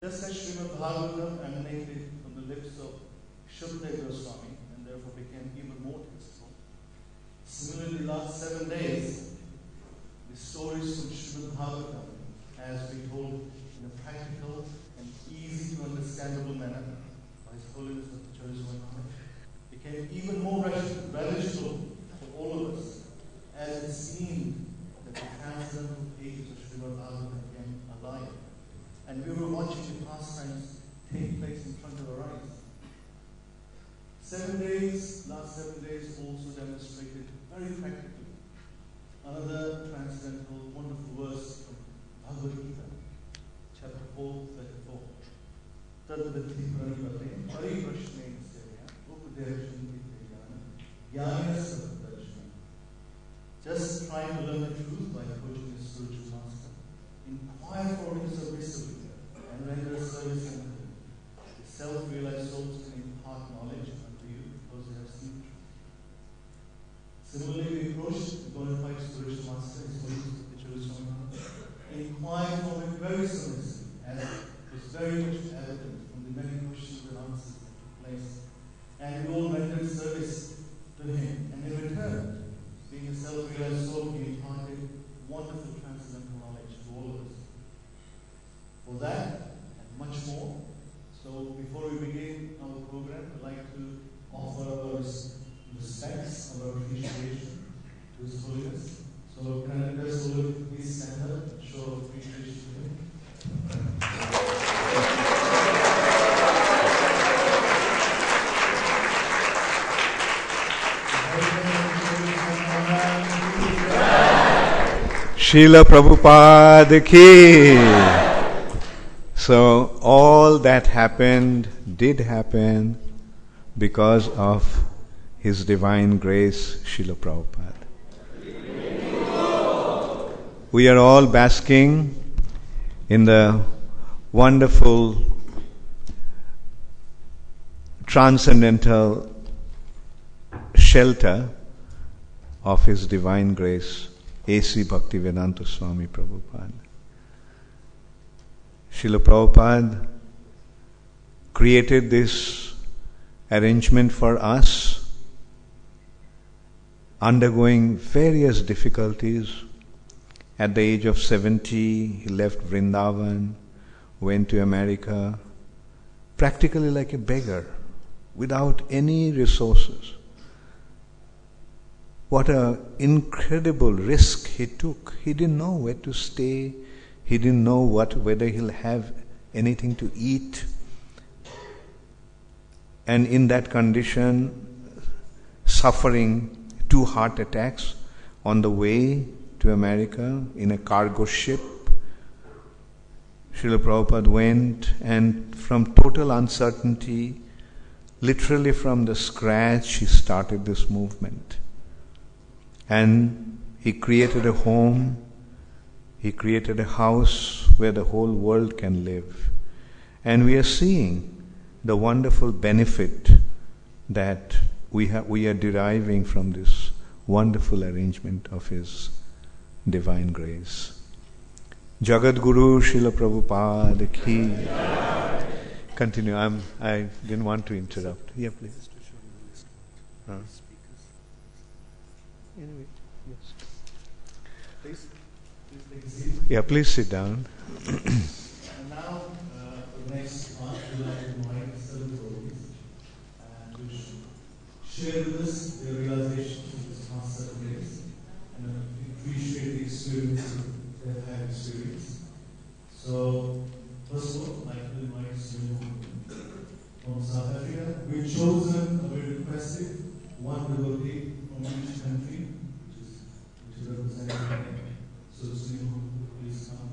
Just as Srimad Bhagavatam emanated from the lips of Shukadeva Swami and therefore became even more tasteful. Similarly, last 7 days, the stories from Srimad Bhagavatam, as we told in a practical and easy to understandable manner by His Holiness the Chosen One, became even more relishable for all of us, as it seemed that the transcendental pages of Srimad Bhagavatam became alive. And we were watching the pastimes take place in front of our eyes. 7 days, last 7 days also demonstrated very practically another transcendental, wonderful verse from Bhagavad Gita, chapter 4:34. Tadvati pranipate pariprashne seya upadeshanti jnana sattadashna. Just trying to learn the truth by approaching the spiritual master. Inquire for him submissively and render service unto him. The self-realized souls can impart knowledge unto you because they have seen the truth. Similarly, we approach the bona fide spiritual master, His Holiness the Chosen One. Inquire for him very submissively, as was very much evident from the many questions and answers that took place. And we all rendered service to him. And in return, being a self-realized soul, he imparted wonderful transcendental knowledge to all of us. For that and much more. So before we begin our program, I'd like to offer our respects, our appreciation to His Holiness. So can I request all of you to please stand up and show appreciation to him. Srila Prabhupada ki. So all that happened did happen because of His Divine Grace, Srila Prabhupada. We are all basking in the wonderful transcendental shelter of His Divine Grace, A.C. Bhaktivedanta Swami Prabhupada. Srila Prabhupada created this arrangement for us, undergoing various difficulties. At the age of 70, he left Vrindavan, went to America, practically like a beggar, without any resources. What an incredible risk he took. He didn't know where to stay. He didn't know whether he'll have anything to eat. And in that condition, suffering 2 heart attacks on the way to America in a cargo ship, Srila Prabhupada went, and from total uncertainty, literally from the scratch, he started this movement. And he created a home, he created a house where the whole world can live. And we are seeing the wonderful benefit that we are deriving from this wonderful arrangement of His Divine Grace. Jagat Guru Srila Prabhupada ki. Continue. I didn't want to interrupt. Yeah, please. Anyway, yes. Please take a seat. Yeah, please sit down. And now, for the next part, we'd like to invite several devotees to share with us their realizations of this past 7 days and appreciate the experience they've had experienced. So, first of all, I'd like to invite Swami from South Africa. We've chosen, we requested one devotee from each country, which is represented. So, Swami, please come.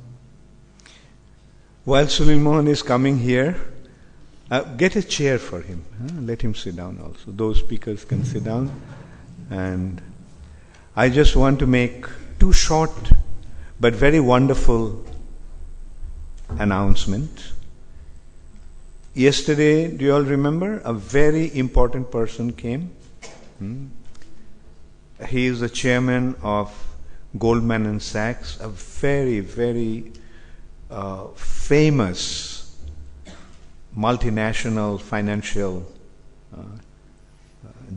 While Sunil Mohan is coming here, get a chair for him. Let him sit down also. Those speakers can sit down. And I just want to make 2 short but very wonderful announcements. Yesterday, do you all remember? A very important person came. He is the chairman of Goldman and Sachs, a very, very famous multinational financial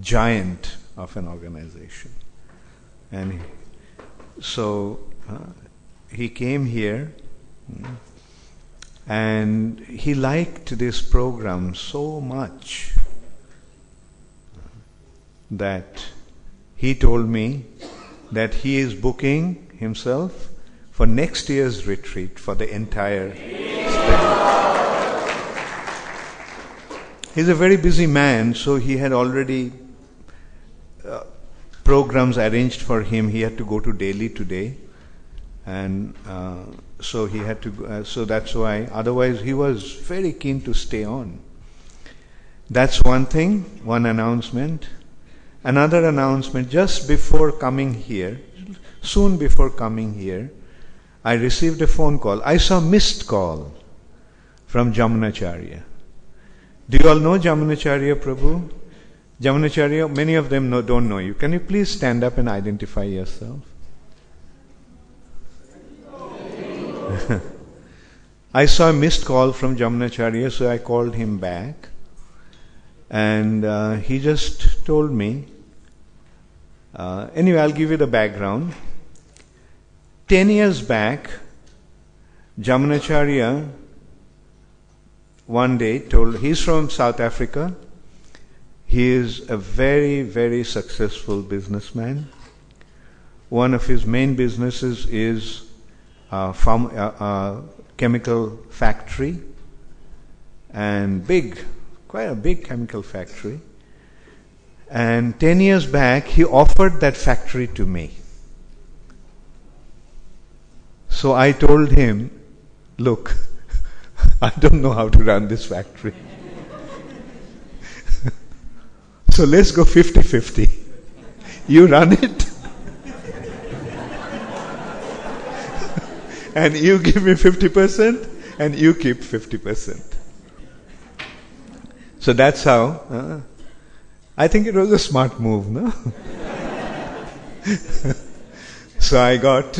giant of an organization. And so he came here, and he liked this program so much that he told me that he is booking himself for next year's retreat for the entire spring. He's a very busy man, so he had already programs arranged for him. He had to go to Delhi today, and so he had to. So that's why. Otherwise, he was very keen to stay on. That's one thing, one announcement. Another announcement: just before coming here, soon before coming here, I received a phone call. I saw a missed call from Jamunacharya. Do you all know Jamunacharya Prabhu? Jamunacharya, many of them don't know you. Can you please stand up and identify yourself? I saw a missed call from Jamunacharya, so I called him back. And he just told me, anyway, I'll give you the background. 10 years back, Jamunacharya one day told, he's from South Africa. He is a very, very successful businessman. One of his main businesses is a chemical factory, and quite a big chemical factory. And 10 years back, he offered that factory to me. So I told him, look, I don't know how to run this factory. So let's go 50-50. You run it, and you give me 50%, and you keep 50%. So that's how. I think it was a smart move, no? So I got.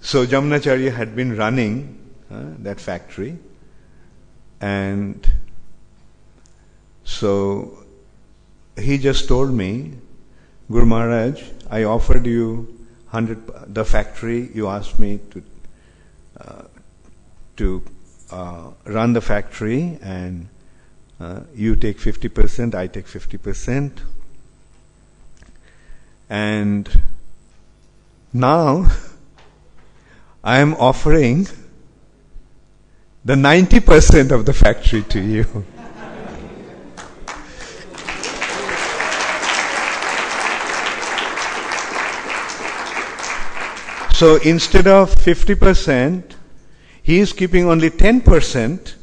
So Jamunacharya had been running that factory, and so he just told me, Guru Maharaj, I offered you the factory. You asked me to run the factory, and you take 50%, I take 50%. And now I am offering the 90% of the factory to you. So instead of 50%, he is keeping only 10%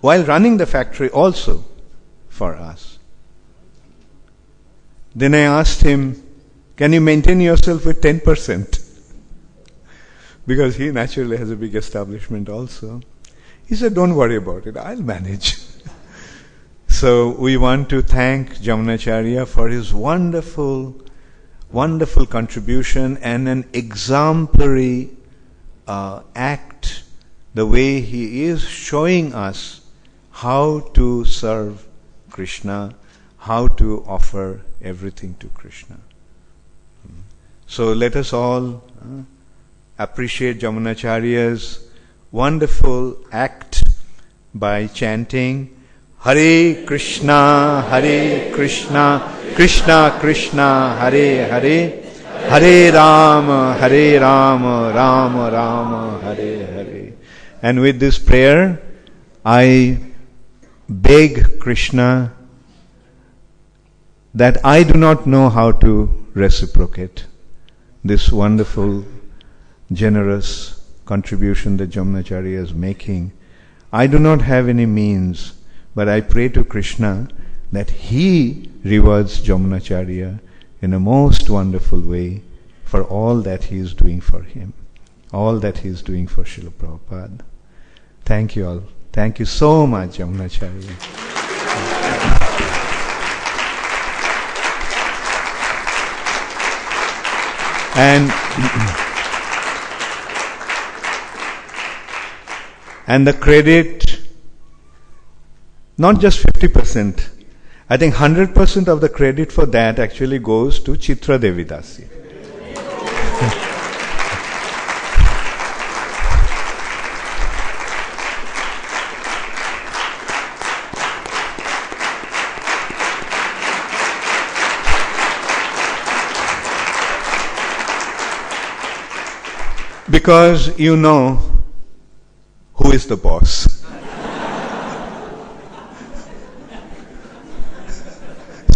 while running the factory also for us. Then I asked him, can you maintain yourself with 10%? Because he naturally has a big establishment also. He said, don't worry about it, I'll manage. So we want to thank Jamunacharya for his wonderful contribution and an exemplary act, the way he is showing us how to serve Krishna, how to offer everything to Krishna. So let us all appreciate Jamunacharya's wonderful act by chanting Hare Krishna, Krishna Krishna, Hare Hare, Hare Rama, Rama Rama, Hare Hare. And with this prayer, I beg Krishna that I do not know how to reciprocate this wonderful, generous contribution that Jamunacharya is making. I do not have any means, but I pray to Krishna that he rewards Jamunacharya in a most wonderful way for all that he is doing for him, all that he is doing for Srila Prabhupada. Thank you all. Thank you so much, Jamunacharya. And the credit not just 50%. I think 100% of the credit for that actually goes to Chitra Devidasi. Because you know who is the boss.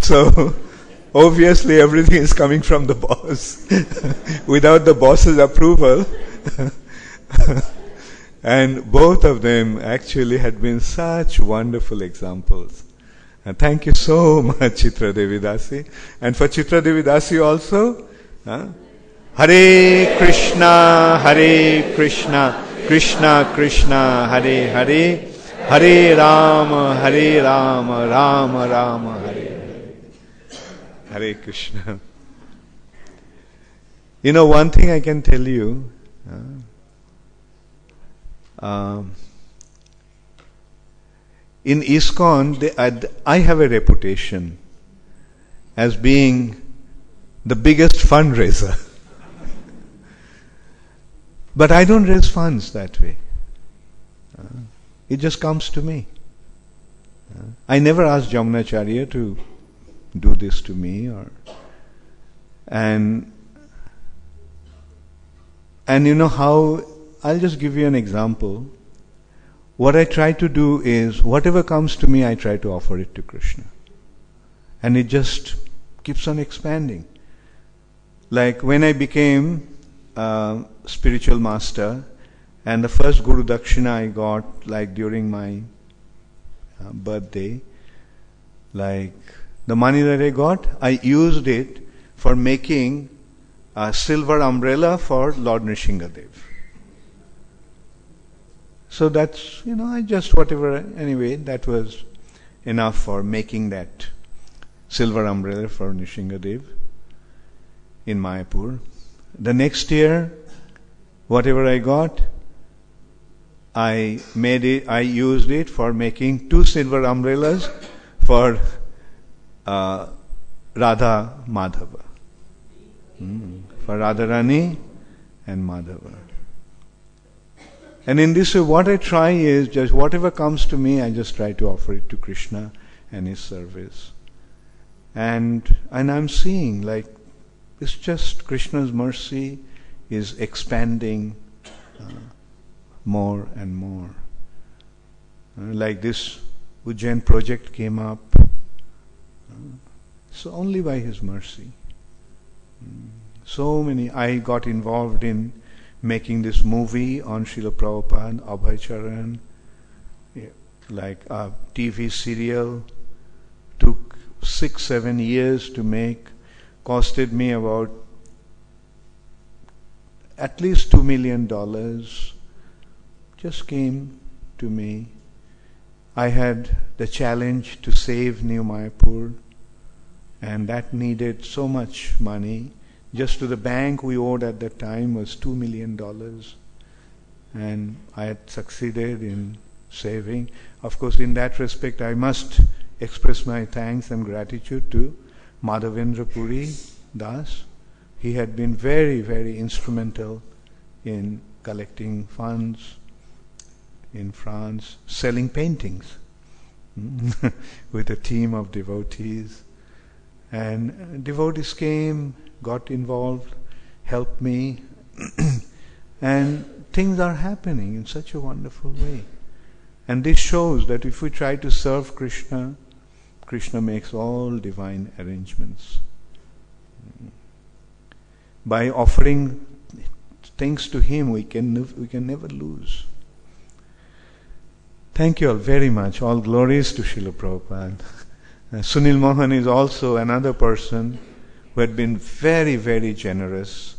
So, obviously everything is coming from the boss. Without the boss's approval. And both of them actually had been such wonderful examples. And thank you so much, Chitra Devidasi. And for Chitra Devidasi also, Hare Krishna, Krishna Krishna, Hare Hare, Hare Rama, Rama Rama, Hare Hare Krishna. You know, one thing I can tell you, in ISKCON, I have a reputation as being the biggest fundraiser. But I don't raise funds that way. It just comes to me. I never asked Jamunacharya to do this to me, and you know how, I'll just give you an example. What I try to do is, whatever comes to me, I try to offer it to Krishna. And it just keeps on expanding. Like when I became spiritual master, and the first Guru Dakshina I got, like during my birthday, like the money that I got, I used it for making a silver umbrella for Lord Nrsingadev. So that's, I just whatever, anyway, that was enough for making that silver umbrella for Nrsingadev in Mayapur. The next year, whatever I got, I used it for making 2 silver umbrellas for Radha Madhava. For Radharani and Madhava. And in this way, what I try is just whatever comes to me, I just try to offer it to Krishna and His service. And I'm seeing, like, it's just Krishna's mercy is expanding more and more. Like this Ujjain project came up. So only by His mercy. So many, I got involved in making this movie on Srila Prabhupada, Abhay Charan, like a TV serial, took 6-7 years to make, costed me about at least $2 million, just came to me. I had the challenge to save New Mayapur, and that needed so much money. Just to the bank we owed at that time was $2 million, and I had succeeded in saving. Of course, in that respect, I must express my thanks and gratitude to Madhavendra Puri Das. He had been very, very instrumental in collecting funds in France, selling paintings with a team of devotees. And devotees came, got involved, helped me, and things are happening in such a wonderful way. And this shows that if we try to serve Krishna, Krishna makes all divine arrangements. By offering things to Him, we can never lose. Thank you all very much. All glories to Srila Prabhupada. Sunil Mohan is also another person who had been very, very generous,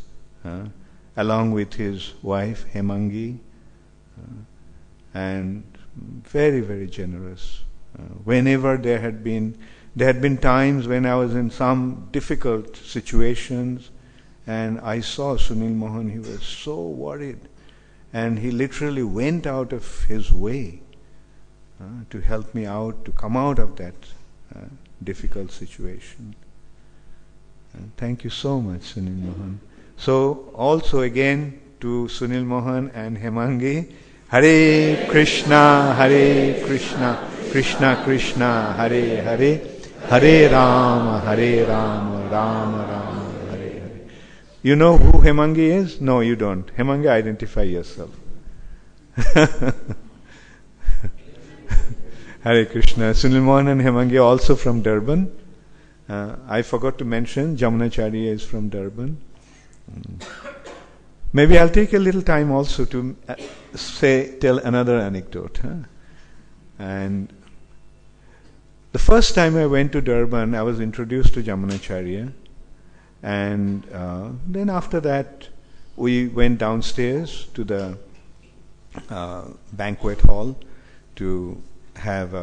along with his wife Hemangi, and very, very generous. Whenever there had been times when I was in some difficult situations, and I saw Sunil Mohan, he was so worried, and he literally went out of his way to help me out, to come out of that difficult situation. Thank you so much, Sunil Mohan. So, also again to Sunil Mohan and Hemangi, Hare Krishna, Krishna Krishna, Hare Hare, Hare Rama, Rama Rama, Hare Hare. You know who Hemangi is? No, you don't. Hemangi, identify yourself. Hare Krishna. Sunil Mohan and Hemangi are also from Durban. I forgot to mention, Jamunacharya is from Durban. Maybe I'll take a little time also to tell another anecdote. And the first time I went to Durban, I was introduced to Jamunacharya. And then after that, we went downstairs to the banquet hall to have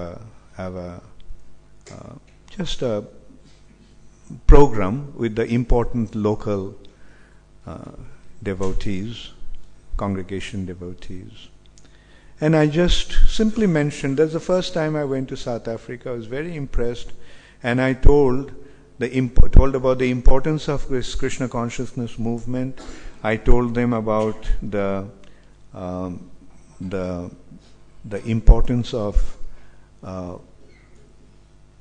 just a program with the important local devotees, congregation devotees. And I just simply mentioned, that's the first time I went to South Africa. I was very impressed, and I told about the importance of this Krishna consciousness movement. I told them about the importance of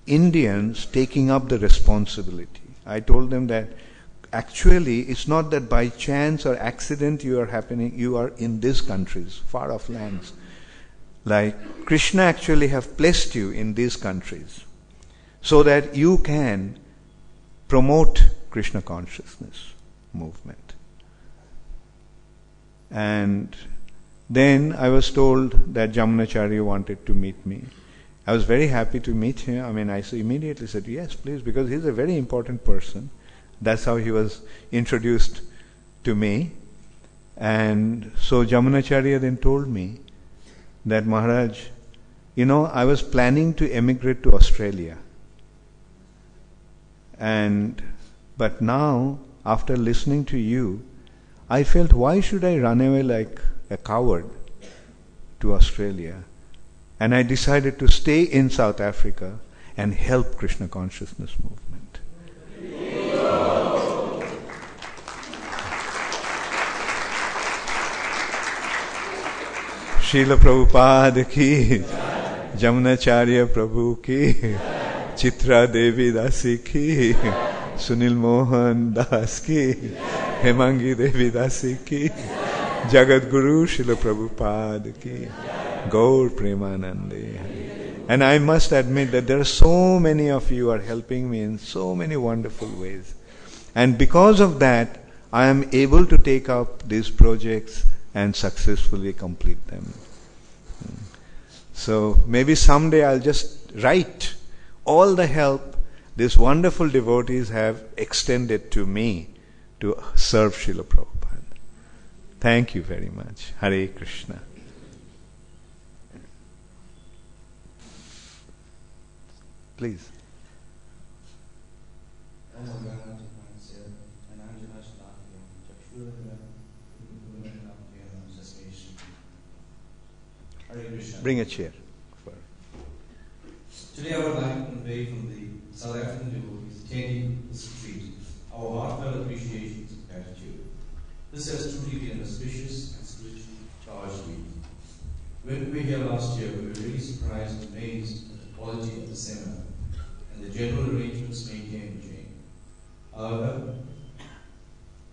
Indians taking up the responsibility. I told them that actually it's not that by chance or accident you are in these countries, far off lands. Like Krishna actually have placed you in these countries so that you can promote Krishna consciousness movement. And then I was told that Jamunacharya wanted to meet me. I was very happy to meet him. I immediately said, yes, please, because he's a very important person. That's how he was introduced to me. And so Jamunacharya then told me that, Maharaj, I was planning to emigrate to Australia. But now, after listening to you, I felt, why should I run away like a coward to Australia? And I decided to stay in South Africa and help Krishna consciousness movement. Srila Prabhupada ki, Jamunacharya Prabhu ki, Chitra Devi Dasi ki, Sunil Mohan Das ki, Hemangi Devi Dasi ki, Jagat Guru Srila Prabhupada ki, Gaur Premanande. And I must admit that there are so many of you are helping me in so many wonderful ways. And because of that, I am able to take up these projects and successfully complete them. So maybe someday I'll just write all the help these wonderful devotees have extended to me to serve Srila Prabhupada. Thank you very much. Hare Krishna. Please. Bring a chair. Today I would like to convey from the South African devotees attending this retreat our heartfelt appreciation and gratitude. This has truly been an auspicious and spiritually charged week. When we were here last year, we were really surprised and amazed at the quality of the seminar and the general arrangements maintained in Jane. However,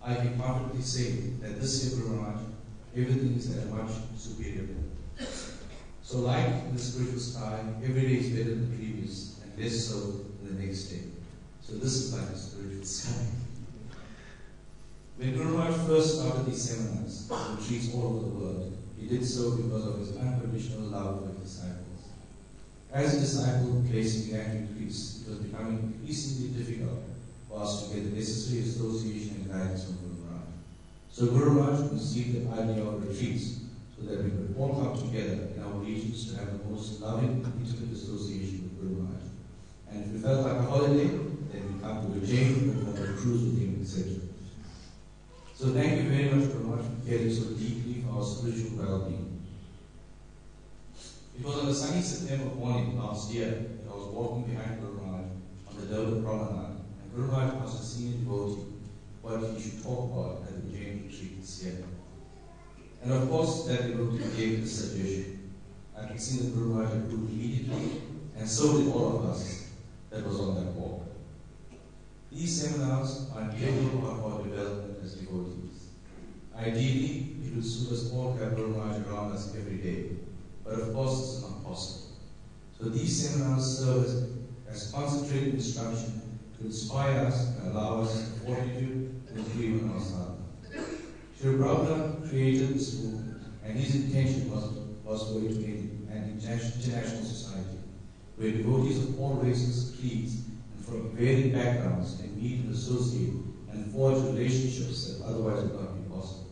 I can confidently say that this year, Guru Maharaj, everything is at a much superior level. So like the spiritual sky, every day is better than the previous, and less so than the next day. So this is like a spiritual sky. When Guru Maharaj first started these seminars, retreats all over the world, he did so because of his unconditional love for his disciples. As a disciple placed began to increase, it was becoming increasingly difficult for us to get the necessary association and guidance from Guru Maharaj. So Guru Maharaj conceived the idea of retreats, so that we could all come together in our regions to have the most loving and intimate association with Guru Maharaj. And if we felt like a holiday, then we come to a Jain or a cruise with him, etc. So thank you very much, Guru Maharaj, for caring so deeply for our spiritual well-being. It was on a sunny September morning last year that I was walking behind Guru Maharaj on the Durban promenade, and Guru Maharaj asked a senior devotee what he should talk about at the Jain retreat this year. And of course, that devotee gave this suggestion. I could see that Guru Maharaj approved immediately, and so did all of us that was on that walk. These seminars are an integral part of our development as devotees. Ideally, it would suit us all to have Guru Maharaj around us every day, but of course this is not possible. So these seminars serve as concentrated instruction to inspire us and allow us the fortitude to improve on our sadhana. Srila Prabhupada created this movement, and his intention was for it to be an international society, where devotees of all races, creeds, and from varying backgrounds can meet and associate and forge relationships that otherwise would not be possible.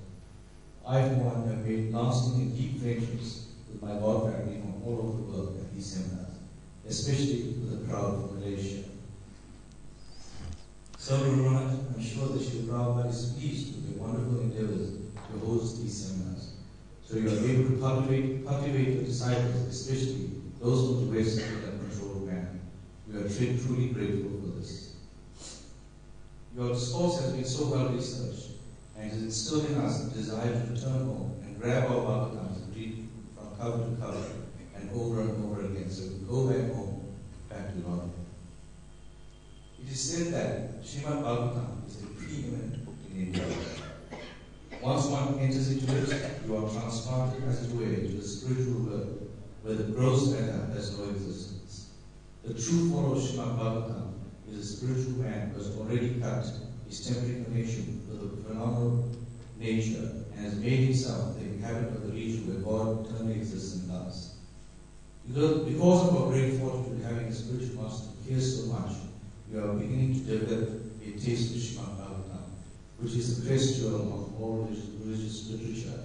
I, for one, have made lasting and deep friendships with my God family from all over the world at these seminars, especially with the crowd from Malaysia. So, Guru Maharaj, I'm sure that Srila Prabhupada is pleased with the wonderful endeavors to host these seminars, so you are able to cultivate your disciples, especially those from the West, in a controlled manner. We are truly grateful for this. Your discourse has been so well researched and has instilled in us the desire to return home and grab our Bhagavatams and read from cover to cover and over again, so we go back home, back to Lord. It is said that Srimad Bhagavatam is a preeminent book in India. Once one enters into it, you are transported, as it were, into the spiritual world, where the gross matter has no existence. The true follower of Srimad Bhagavatam is a spiritual man who has already cut his temporary connection with the phenomenal nature and has made himself the inhabitant of the region where God eternally exists and loves. Because of our great fortune having a spiritual master who cares so much, we are beginning to develop a taste for Srimad Bhagavatam, which is the crest jewel of all religious literature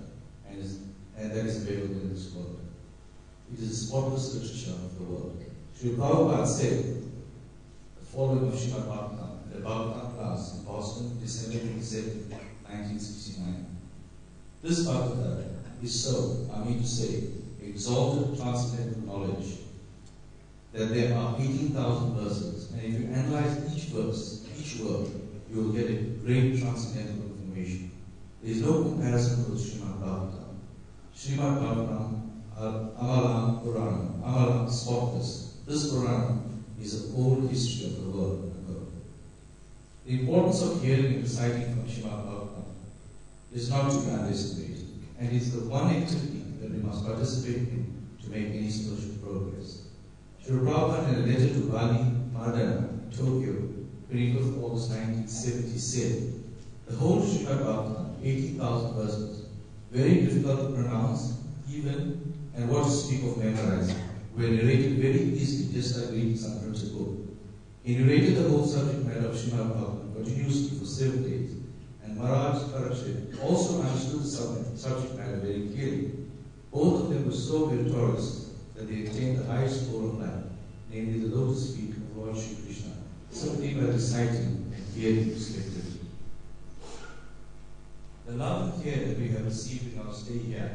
and that is available in this world. It is the spotless literature of the world. Srila Prabhupada said the following of Srimad Bhagavatam at a Bhagavatam class in Boston, December 27, 1969. This Bhagavatam is so, I mean to say, exalted transcendental knowledge that there are 18,000 verses, and if you analyze each verse, each word, you will get a great transcendental information. There is no comparison with Srimad Bhagavatam. Srimad Bhagavatam, Amalam Puranam, Amalam spotless. This Puranam is the old history of the world. The importance of hearing and reciting from Srimad Bhagavatam is not to be underestimated, and it is the one activity that we must participate in to make any spiritual progress. Srila Prabhupada in a letter to Bali, Madana, Tokyo, 25th August 1970 said, the whole Srimad Bhagavatam, 18,000 verses, very difficult to pronounce, even, and what to speak of memorizing, were narrated very easily, just like reading some printed book. He narrated the whole subject matter of Srimad Bhagavatam continuously for 7 days, and Maharaj Parachit also understood the subject matter very clearly. Both of them were so meritorious that they attained the highest score of life, namely the lotus feet of Lord Sri Krishna, simply by reciting and hearing respectively. The love and care that we have received in our stay here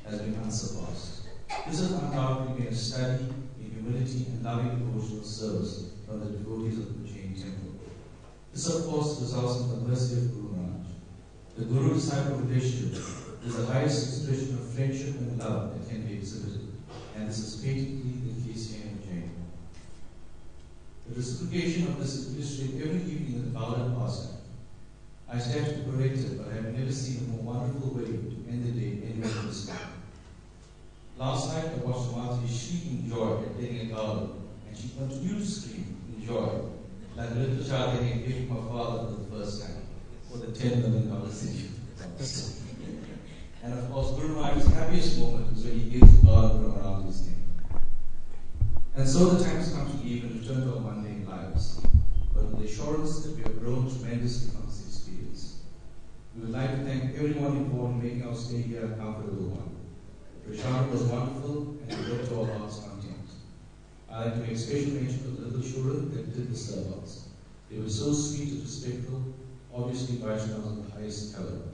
has been unsurpassed. This has undoubtedly been a study in humility and loving devotional service from the devotees of the Jain temple. This, of course, results from the mercy of Guru Maharaj. The Guru-disciple relationship is the highest expression of friendship and love that can be exhibited, and this is patently the case here in Jain. The reciprocation of this is illustrated every evening in the Bhagavatam Pasam. I stand to be corrected, but I have never seen a more wonderful way to end the day anywhere in this country. Last night I watched Mati shrieking joy at getting a garland, and she continued to scream in joy, like a little child getting a gift from her father for the first time, for the $10 million city. And of course, Guru Maharaj's happiest moment is when he gives the garland from around his neck. And so the time has come to leave and return to our mundane lives, but with the assurance that we have grown tremendously from this experience. We would like to thank everyone involved in making our stay here a comfortable one. The prashad was wonderful and we left our hearts content. I like to make special mention of the little children that did disturb us. They were so sweet and respectful, obviously Vaishnavas of the highest caliber.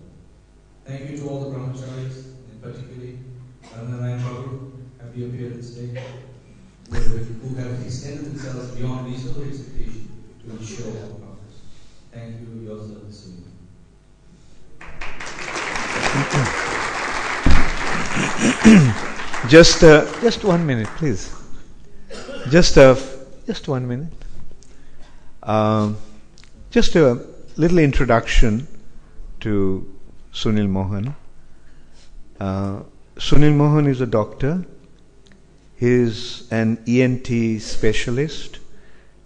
Thank you to all the brahmacharis, and particularly Randanai Caru, happy appearance today, who have extended themselves beyond reasonable expectation to ensure our progress. Thank you, your service to me. Just 1 minute, please. Just 1 minute. Just a little introduction to Sunil Mohan. Sunil Mohan is a doctor. He is an ENT specialist,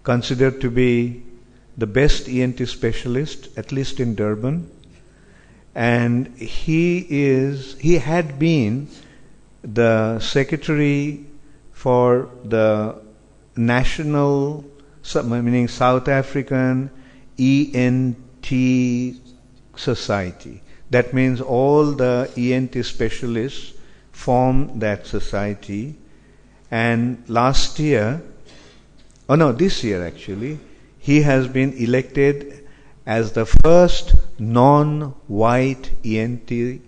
considered to be the best ENT specialist, at least in Durban. And he had been the secretary for the National, meaning South African ENT Society. That means all the ENT specialists form that society. And this year actually, he has been elected as the first non-white ENT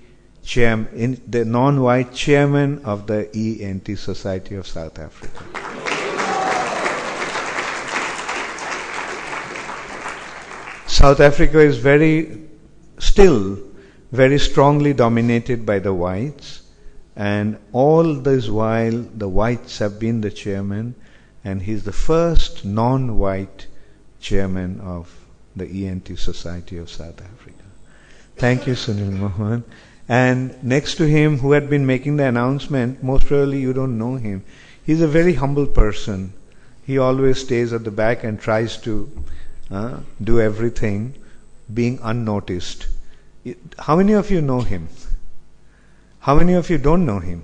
chairman, the non-white chairman of the ENT Society of South Africa. South Africa is still very strongly dominated by the whites, and all this while the whites have been the chairman, and he's the first non-white chairman of the ENT Society of South Africa. Thank you, Sunil Mohan. And next to him, who had been making the announcement, most probably you don't know him. He's a very humble person. He always stays at the back and tries to do everything, being unnoticed. How many of you know him? How many of you don't know him?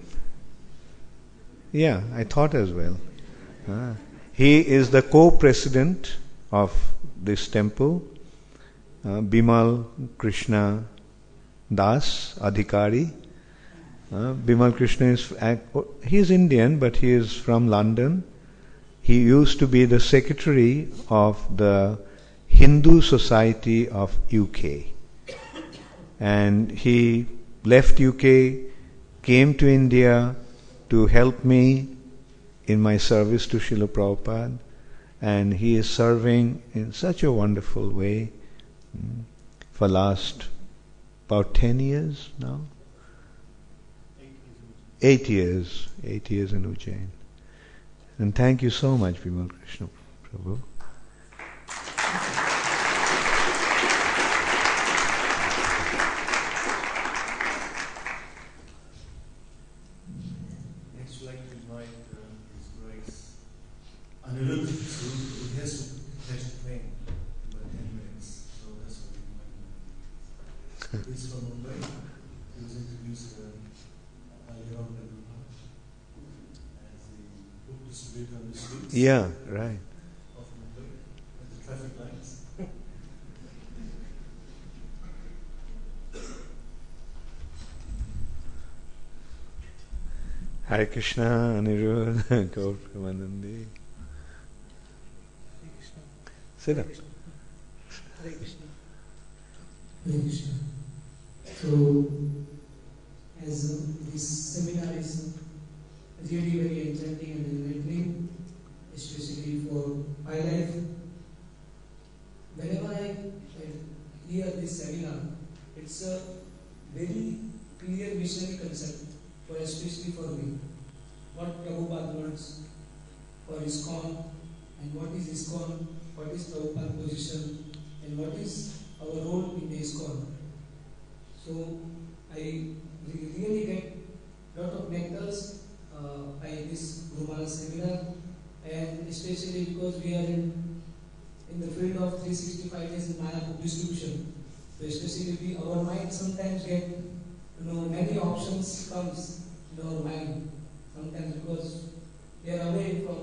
Yeah, I thought as well. He is the co-president of this temple, Bimal Krishna Das Adhikari. Bimal Krishna he is Indian, but he is from London. He used to be the secretary of the Hindu Society of UK. And he left UK, came to India to help me in my service to Srila Prabhupada, and he is serving in such a wonderful way for last about 10 years now. 8 years. 8 years in Ujjain. And thank you so much, Bimal Krishna Prabhu. Next, we'd like to invite His Grace Anirudh, who has to catch a plane in about 10 minutes. So that's what we invite him. He's from Mumbai. He was introduced earlier on by Guru as the book distributor on the streets. Yeah, right. Of Mumbai, at the traffic lights. Hare Krishna, Anirudh, Gaur Premanandi. Sit up. Hare Krishna. Hare Krishna. So, as this seminar is really very enchanting and enlightening, especially for my life, whenever I hear this seminar, it's a very clear missionary concept, especially for me. What Prabhupada wants for ISKCON, and what is ISKCON, what is Prabhupada's position, and what is our role in the ISKCON. So I really get a lot of nectars by this Guru Maharaj seminar, and especially because we are in the field of 365 days in Maya book distribution. So especially our mind sometimes get many options comes in our mind. Sometimes because we are away from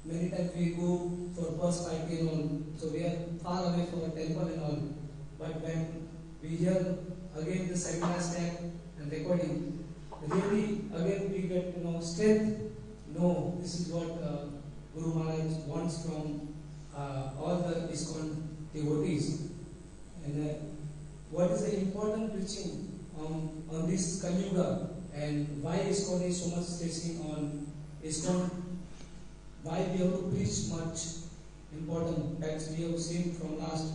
many times we go for bus party and all, so we are far away from a temple and all. But when we hear again the seminar stack and recording, really again we get strength. No, this is what Guru Maharaj wants from all the ISKCON devotees. And what is the important preaching on this Kali Yuga, and why ISKCON is so much stressing on ISKCON, why we have to preach much important. That we have seen from last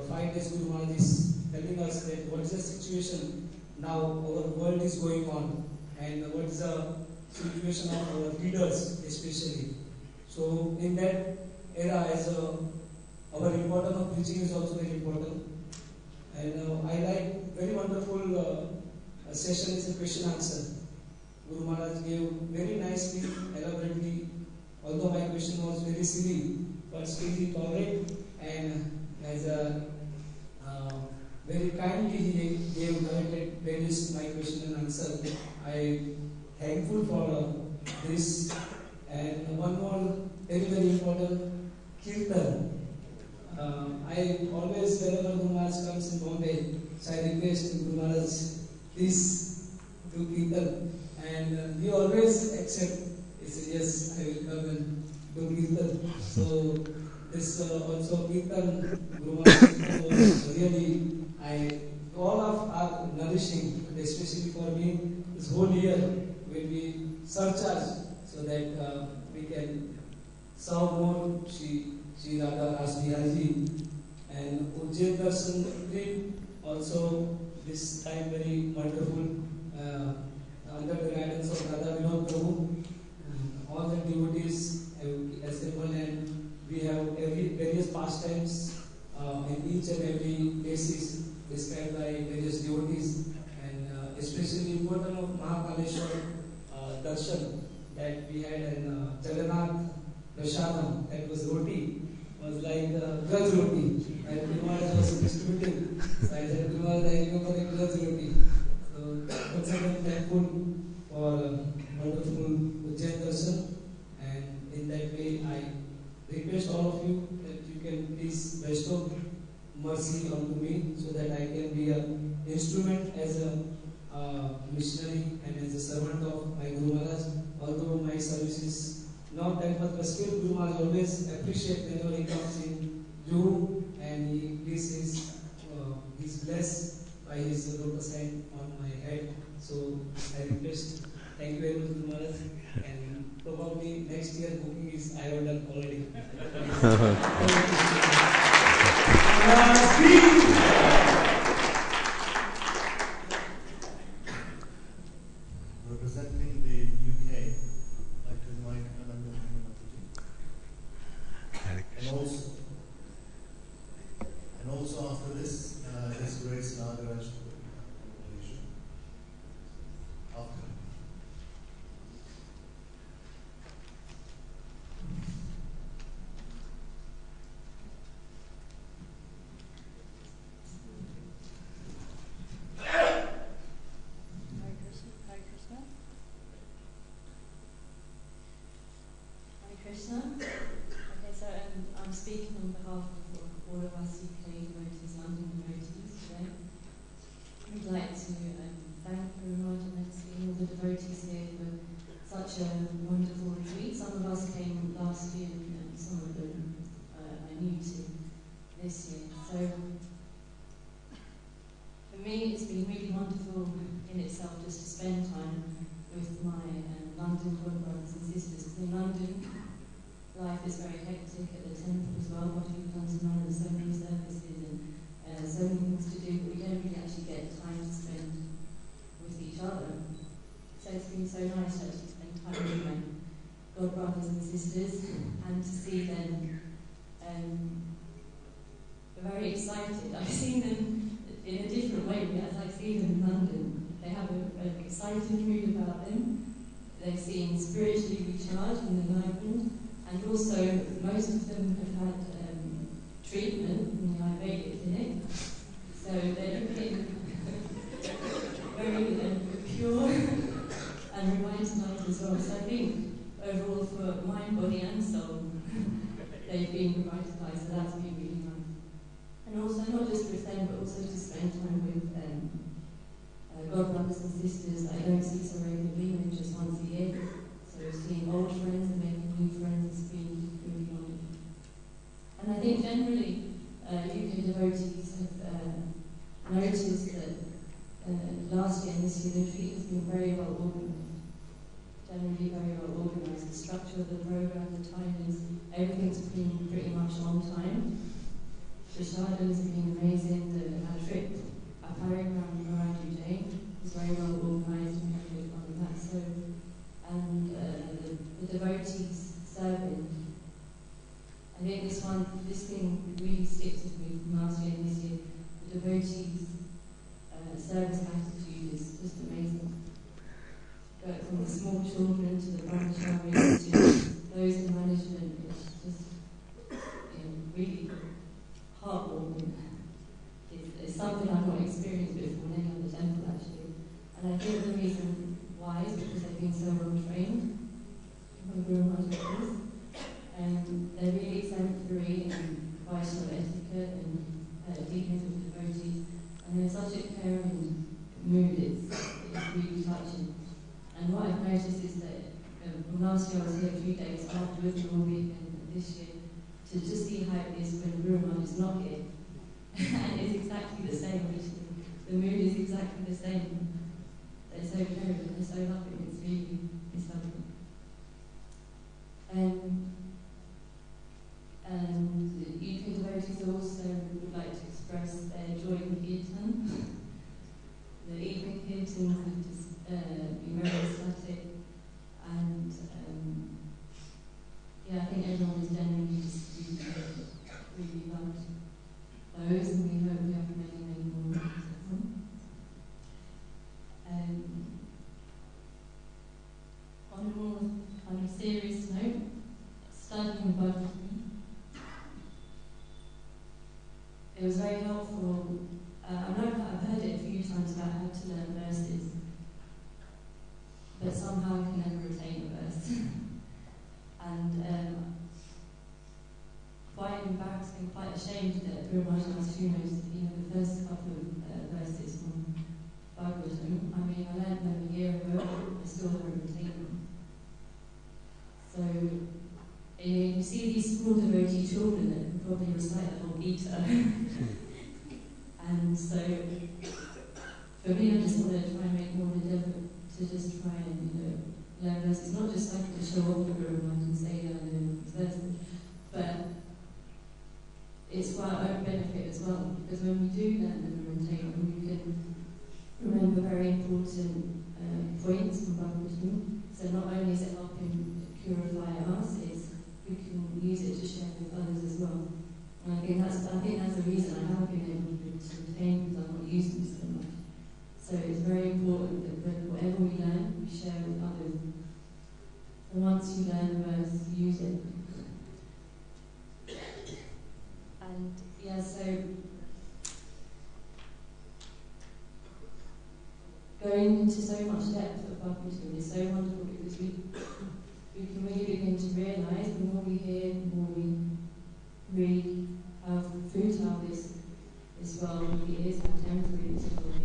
5 days, Guru Maharaj is telling us that what is the situation now our world is going on, and what is the situation of our leaders especially. So in that era, as our importance of preaching is also very important. And I like very wonderful session is a question answer. Guru Maharaj gave very nicely, elaborately, although my question was very silly, but still he tolerated, and as a very kindly he gave narrated various my question and answer. I thankful for this. And one more very, very important, Kirtan. I always, whenever Guru Maharaj comes in Bombay, so I request Guru Maharaj, please do Kirtan. And he always accept. He said, yes, I will come and do Kirtan. So this also Kirtan, Guru Maharaj was really, all of are nourishing, and especially for me, this whole year will be surcharged so that we can serve more Shri Radha Asdihaji. And Ujjain Darshan trip also this time very wonderful under the guidance of Radha Vinod Prabhu. All the devotees have assembled, and we have various pastimes in each and every places described by various devotees, and especially important of Mahakaleshwar Darshan that we had in Jagannath Prasadam, that was roti, was like Gaj roti, and Guru Maharaj was distributing. So I said, Guru Maharaj, I go for a Gaj roti. So once again thankful for wonderful Ujjain Darshan, and in that way I request all of you that you can please bestow mercy unto me so that I can be an instrument as a missionary and as a servant of my Guru Maharaj. Although my service is not that much, but still Guru Maharaj always appreciate whenever he comes in Juhu, and he places he's blessed by his lotus hand on my head. So I request, thank you very much Guru Maharaj, and probably next year booking is I have done already. Representing the UK, I'd like to invite Ananda and also after this, His Grace Nagaraj after. Okay, so I'm speaking on behalf of all of us UK devotees, London devotees today. We'd like to thank Guru Maharaj and all the devotees here for such a wonderful retreat. Some of us came last year and some of them are new to this year. So for me it's been really wonderful in itself just to spend time with my London brothers and sisters. Because in London, life is very hectic at the temple as well. What we've done tonight, there's so many services and so many things to do, but we don't really actually get time to spend with each other. So it's been so nice to actually spend time with my God brothers and sisters, and to see them very excited. I've seen them in a different way as I see them in London. They have an excited mood about them. They seem spiritually recharged and enlightened, and also most of them have had treatment in the Ayurvedic clinic, so they're looking very pure and revitalized as well. So I think overall for mind, body and soul, they've been revitalized, so that's been really nice. And also not just with them, but also to spend time with God brothers and sisters that I don't see so regularly, maybe just once a year. So seeing old friends and making new friends has been really wonderful. And I think generally UK devotees have noticed that last year and this year the retreat has been very well structure of the program, the timings, everything's been pretty much on time. The Shardens have been amazing. The trip, our program around Jane was very well organised and we had good fun with that. So, and the devotees serving. I think this thing really sticks with me from last year and this year. The devotees' service attitude is just amazing. But from the small children to the brahmacharis to those in management, it's just really heartwarming. It's something I've not experienced before in any other temple actually. And I think the reason why is because they've been so well trained by Guru Maharaj. And they're really exemplary in Vaishnava etiquette and dealings with devotees. And there's such a caring mood, it's really touching. And what I've noticed is that from last year I was here 3 days afterwards, all week, and this year, to just see how it is when Guru Maharaj is not here. And it's exactly the same, actually. The mood is exactly the same. They're so caring, they're so loving, it's lovely. And the UK devotees also would like to express their joy in Kirtan. The evening Kirtans have just been very ecstatic, and I think everyone is generally just really loved those, and we hope we have many more. On a more kind of serious note, studying Bhagavatam, it was very helpful. I know I've heard it a few times about how to learn verses, but somehow I can never retain a verse. And quite embarrassed and quite ashamed that Guru Maharaj asked the first couple of verses from Bhagavatam. I mean, I learned them a year ago, I still haven't retained them. So, you see these small devotee children that can probably recite the whole Gita. And so, for me, I just want to try and make more of an effort to just try and, learn verses. Not just like to show off the Guru Maharaj and say, I know verses, but it's for our own benefit as well. Because when we do learn them and retain them, we can remember very important points from Bhagavatam. So not only is it helping purify us, we can use it to share with others as well. And I think that's the reason I haven't been able to retain, because I'm not using it so much. So it's very important that whatever we learn, we share with others. And once you learn the verse, use it. And so going into so much depth of Bhagavatam is so wonderful, because we can really begin to realise the more we hear, the more we read, how futile this world really is, how temporary this world is.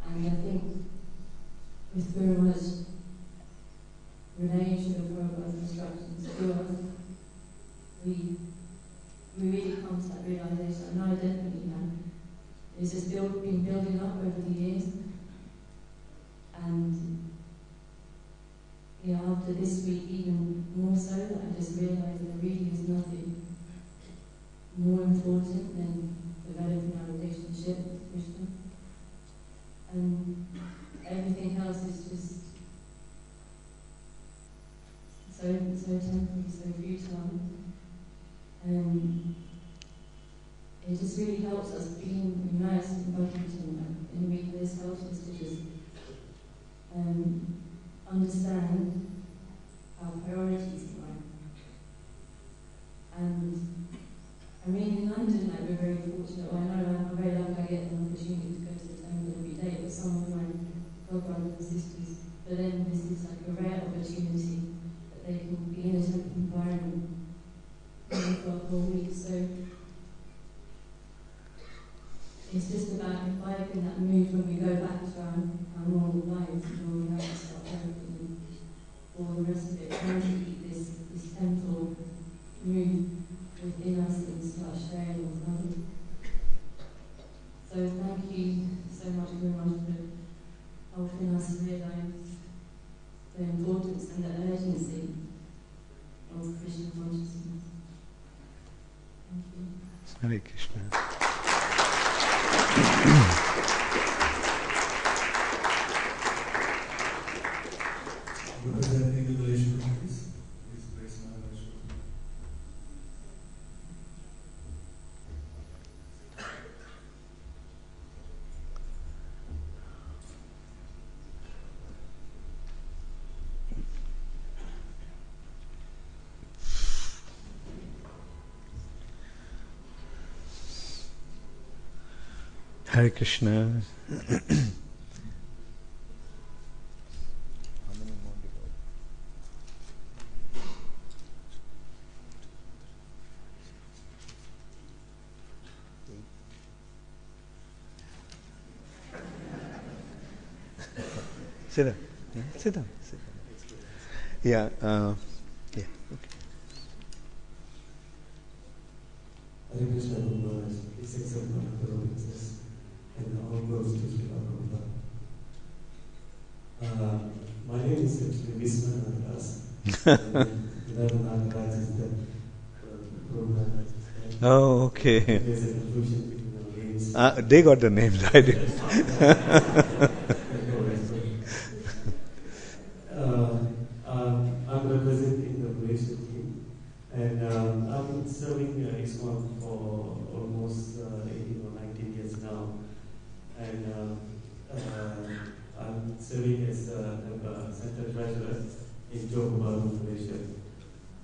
And I think with Guru Maharaj's relation of Prabhupada's instructions to us, we really come to that realisation. And I definitely have. It's just been building up over the years. And after this week, even more so, that I just realised there really is nothing more important than developing our relationship with Krishna. And everything else is just so temporary, so futile. And it just really helps us being immersed in Bhagavatam, and this helps us to just understand our priorities in life. And I mean, in London, we're very fortunate. Well, I know I'm very lucky I get an opportunity to go to the temple every day, but some of my brothers and sisters, for them this is like a rare opportunity that they can be in a temple environment for a whole week. So it's just about imbibing that mood when we go back to our normal lives, when we have to start working and all the rest of it, trying to keep this temple mood within us and start sharing with others. So thank you so much very much for helping us realise the importance and the urgency Hare Krishna. Representing the Malaysian countries, please praise Maharaj. Hare Krishna. Sit down. Yeah, sit down. Sit down. Yeah. Yeah. Okay. Hare Krishna, Guru Maharaj. Please accept my obeisances and all glories to Srila Prabhupada. My name is actually Viswanath Das. Nagaraj is the Prabhupada. Oh, okay. There's a confusion between our names. They got the names. I didn't. I'm representing the Malaysian team, and I've been serving ISKCON for almost 18 or 19 years now, and I'm serving as Center Treasurer in Johor, Malaysia.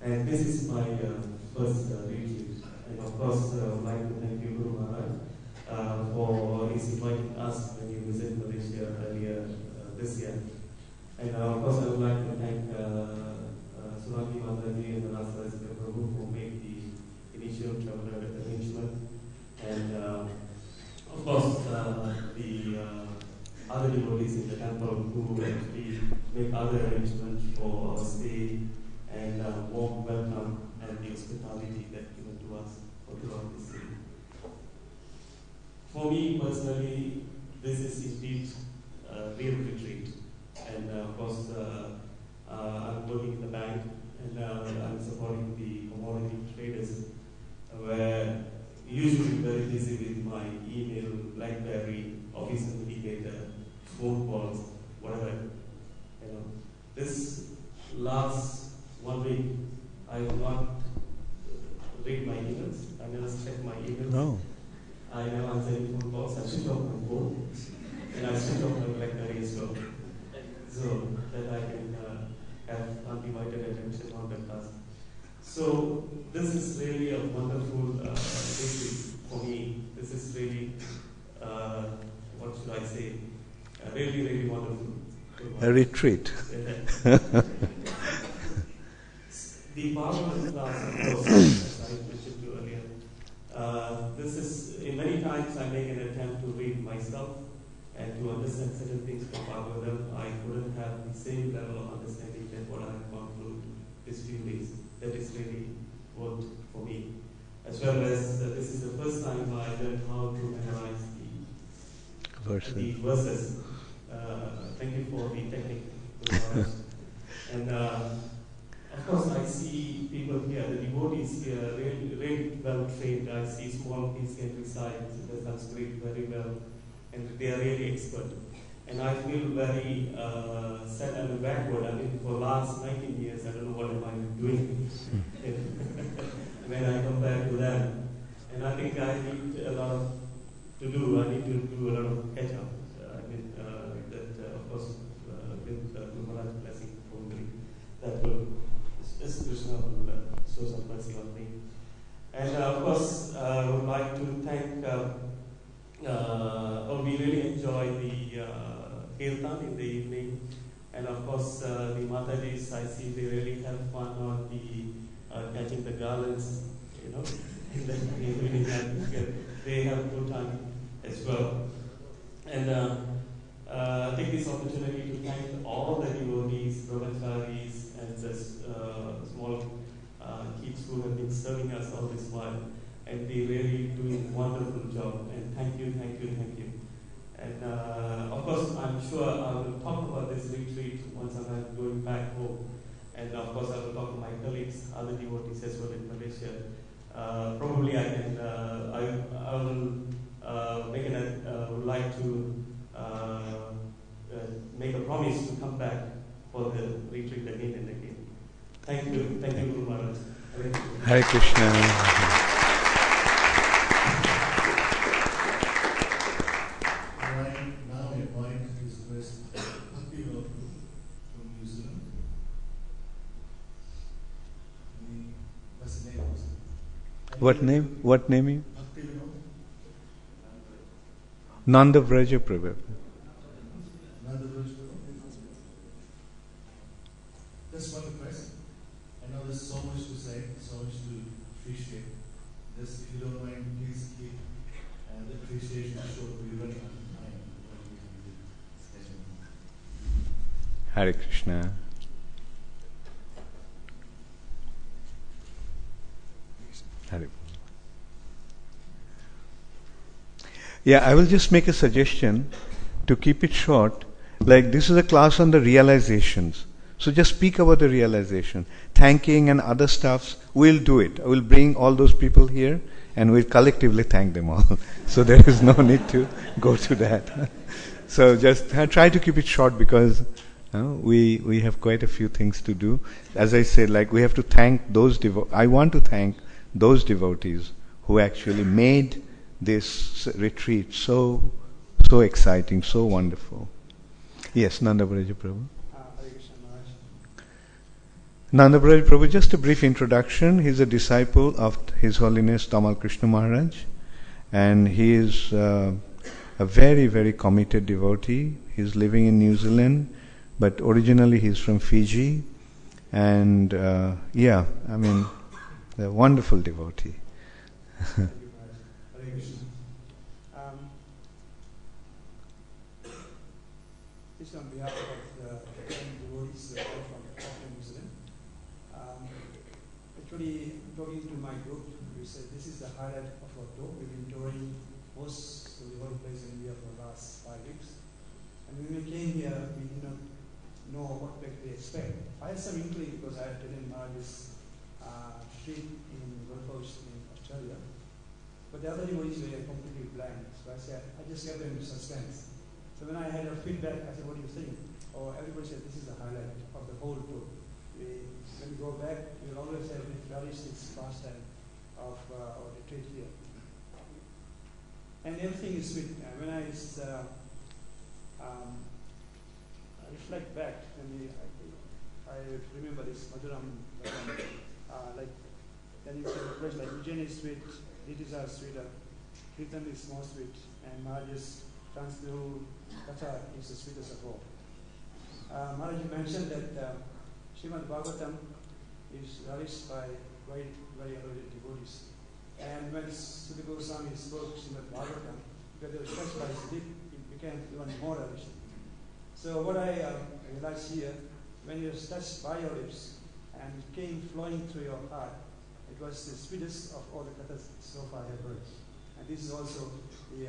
And this is my first retreat, and of course I would like to thank you, Guru Maharaj, for his inviting us when you visited Malaysia earlier this year. And of course, I would like to thank Swami Mataji and the Rasa Prabhu who made the initial travel arrangement. And of course, the other devotees in the temple who actually make other arrangements for our stay and warm welcome and the hospitality that given to us throughout this city. For me personally, this is indeed a real retreat. And of course, I'm working in the bank, and I'm supporting the commodity traders, where usually very busy with my email, BlackBerry, office indicator, phone calls, whatever. You know, this last 1 week, I will not read my emails. I never check my emails. No. I never answer any phone calls. I switch off my phone, and I switch off my BlackBerry as well, so that I can have undivided attention on the task. So this is really a wonderful retreat for me. This is really, what should I say, really, really wonderful. A retreat. The Bhagavatam class, of course, as I mentioned to you earlier, this is, many times I make an attempt to read myself and to understand certain things from Bhagavatam. I couldn't have the same level of understanding than what I have gone through these few days. That is really worked for me. As well as this is the first time I learned how to memorize the verses. Thank you for the technique. And of course, I see people here, the devotees here, really, really well trained. I see small kids can recite the Sanskrit very well, and they are really expert. And I feel very sad and backward. I mean, for the last 19 years, I don't know what am I doing when I compare to them. And I think I need a lot to do. I need to do a lot of catch up. I mean, of course, with Guru Maharaj's blessing, probably, that will, Krishna will show some mercy on me. And of course, I would like to thank, we really enjoy the Kirtan in the evening. And of course, the Matajis, I see they really have fun on the catching the garlands, you know. They have good time as well. And I take this opportunity to thank all the devotees, brahmacharis, and the small kids who have been serving us all this while. And they really doing a wonderful job. And thank you, thank you, thank you. And of course, I'm sure I will talk about this retreat once I'm going back home. And of course, I will talk to my colleagues, other devotees as well in Malaysia, probably I can. I will would like to make a promise to come back for the retreat again and again. Thank you, Guru Maharaj. Hare Krishna. Right now, a point is request Bhakti from New Zealand. What's the name? What name? What name? Bhakti Nanda Vraja Prabhu. Just one request. I know there's so much to say, so much to appreciate. Just if you don't mind, please keep the appreciation short. We're running out of time. Hare Krishna. Hare. Yeah, I will just make a suggestion to keep it short. Like, this is a class on the realizations. So just speak about the realization. Thanking and other stuffs, we'll do it. I will bring all those people here and we'll collectively thank them all. So there is no need to go to that. So just try to keep it short because we have quite a few things to do. As I said, like, we have to thank those I want to thank those devotees who actually made this retreat so exciting, so wonderful. Yes, Nanda Vraja Prabhu. Nanda Vraja Prabhu, just a brief introduction. He's a disciple of His Holiness Tamal Krishna Maharaj, and he is a very, very committed devotee. He's living in New Zealand, but originally he's from Fiji, and a wonderful devotee. This on behalf of the devotees from New Zealand. Actually, talking to my group, we said this is the highlight of our tour. We've been touring most of the holy place in India for the last 5 weeks. And when we came here, we did not know what to expect. I had some inkling because I had taken this trip in Gold Coast in Australia. But the other devotees were completely blank. So I just gave them suspense. So when I had a feedback, I said, what do you think? Or everybody said, this is the highlight of the whole tour. When we go back, we will always have relish this pastime of our retreat here. And everything is sweet. When I reflect back, I remember this Madhuram, like, then you see the place like Ujjain is sweet, Ritis are sweeter, Kirtan is more sweet, and Maharaj's Transguru Katha is the sweetest of all. Maharaj mentioned that Srimad Bhagavatam is relished by very, very early devotees. And when Sudha Goswami spoke Srimad Bhagavatam, because they were touched by his lip, it became even more relished. So what I realized here, when it was touched by your lips and it came flowing through your heart, it was the sweetest of all the kathas so far I have heard. And this is also the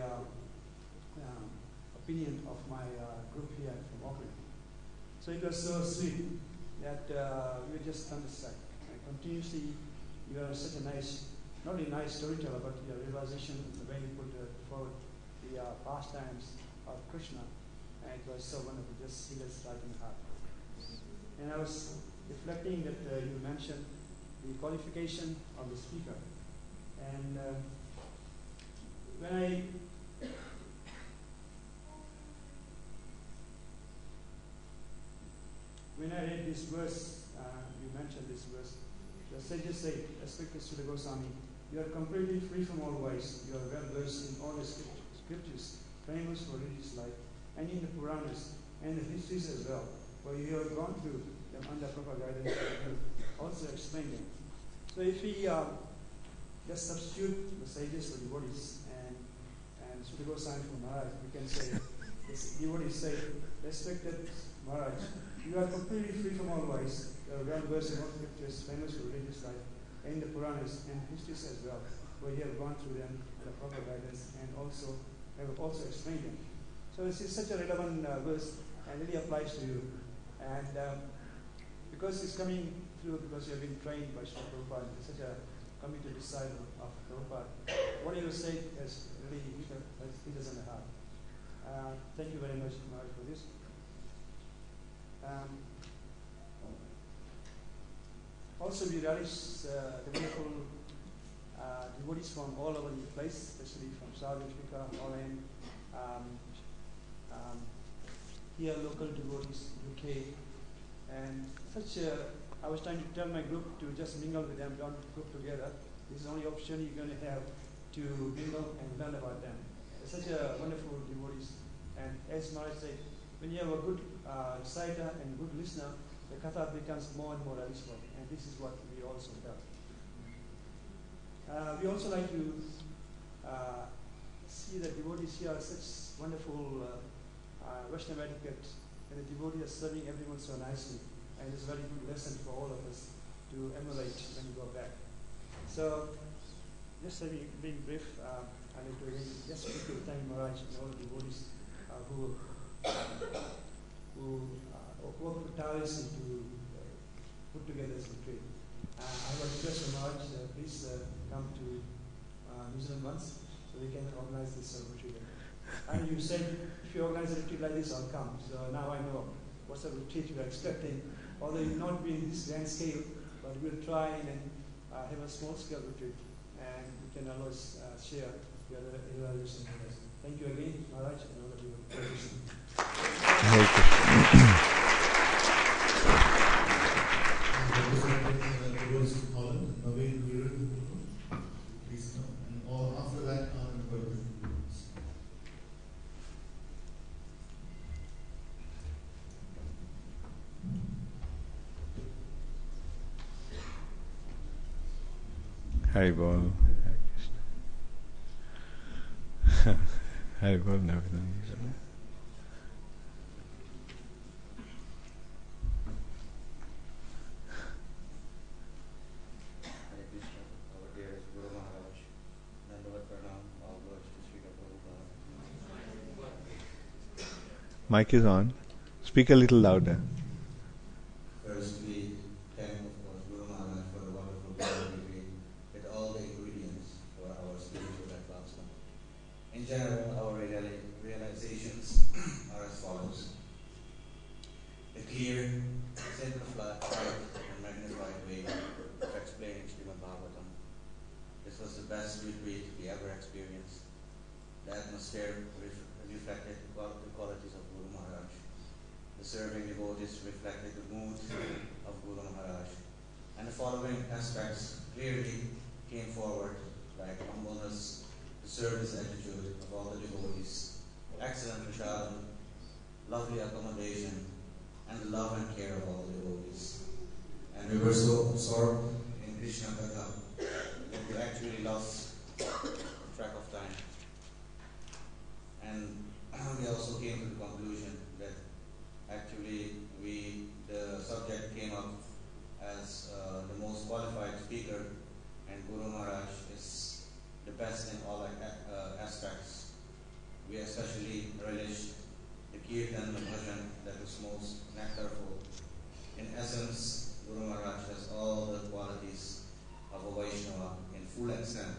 opinion of my group here from Auckland. So it was so sweet that we were just thunderstruck. Continuously, you are such a nice, not only nice storyteller, but your realization, the way you put forward the pastimes of Krishna, and it was so wonderful, just see us right in the heart. And I was reflecting that you mentioned the qualification of the speaker. And when I read this verse, you mentioned this verse, the sages say, respected Sudha Goswami, you are completely free from all vice, you are well versed in all the scriptures, famous for religious life, and in the Puranas, and the histories as well, for you have gone through them under proper guidance and also explain them. So if we just substitute the sages for devotees and Sudha Goswami for Maharaj, we can say, this devotees say, respected Maharaj, you are completely free from all vice. You are well versed in all scriptures, famous for religious life, and the Puranas and histories as well, where you have gone through them with proper guidance and also have also explained them. So this is such a relevant verse and really applies to you. And because it's coming through because you have been trained by Srila Prabhupada in such a committed disciple of Prabhupada. What you say has really hit us in the heart. Thank you very much, Maharaj, for this. Also, we relish the wonderful devotees from all over the place, especially from South Africa, Holland, here local devotees, UK, and I was trying to tell my group to just mingle with them, don't group together. This is the only opportunity you're going to have to mingle and learn about them. They're such a wonderful devotees, and as Maharaj said, when you have a good reciter and good listener, the katha becomes more and more relishable, and this is what we also felt. We also like to see the devotees here are such wonderful Vaishnava etiquette, and the devotees are serving everyone so nicely, and it's a very good lesson for all of us to emulate when we go back. So, just being brief, I'd like to again just quickly thank Maharaj and all the devotees who worked tirelessly to put together this retreat. I would request Maharaj, please come to New Zealand once so we can organize this retreat. And you said if you organize a retreat like this, I'll come. So now I know what sort of retreat you are expecting. Although it will not be in this grand scale, but we'll try and have a small scale retreat, and we can always share the other evaluation with us. Thank you again, Maharaj, and all of you. Devotees from Holland, Naveen, please come. And all after that, Haribol, Haribol, no. Mic is on. Speak a little louder. First, we thank, of course, Guru Maharaj for the wonderful retreat with all the ingredients for our spiritual advancement. In general, our realizations are as follows. The clear, simplified, and magnified way of explaining Srimad Bhagavatam. This was the best retreat we ever experienced. The atmosphere reflected the qualities of Guru Maharaj. The serving devotees reflected the mood of Guru Maharaj. And the following aspects clearly came forward, like humbleness, the service attitude of all the devotees, excellent prasadam, lovely accommodation, and the love and care of all the devotees. And we were so absorbed in Krishna Katha that we actually lost track of time. And we also came to the conclusion that actually the subject came up as the most qualified speaker, and Guru Maharaj is the best in all aspects. We especially relished the kirtan, the bhajan that was most nectarful. In essence, Guru Maharaj has all the qualities of a Vaishnava in full extent.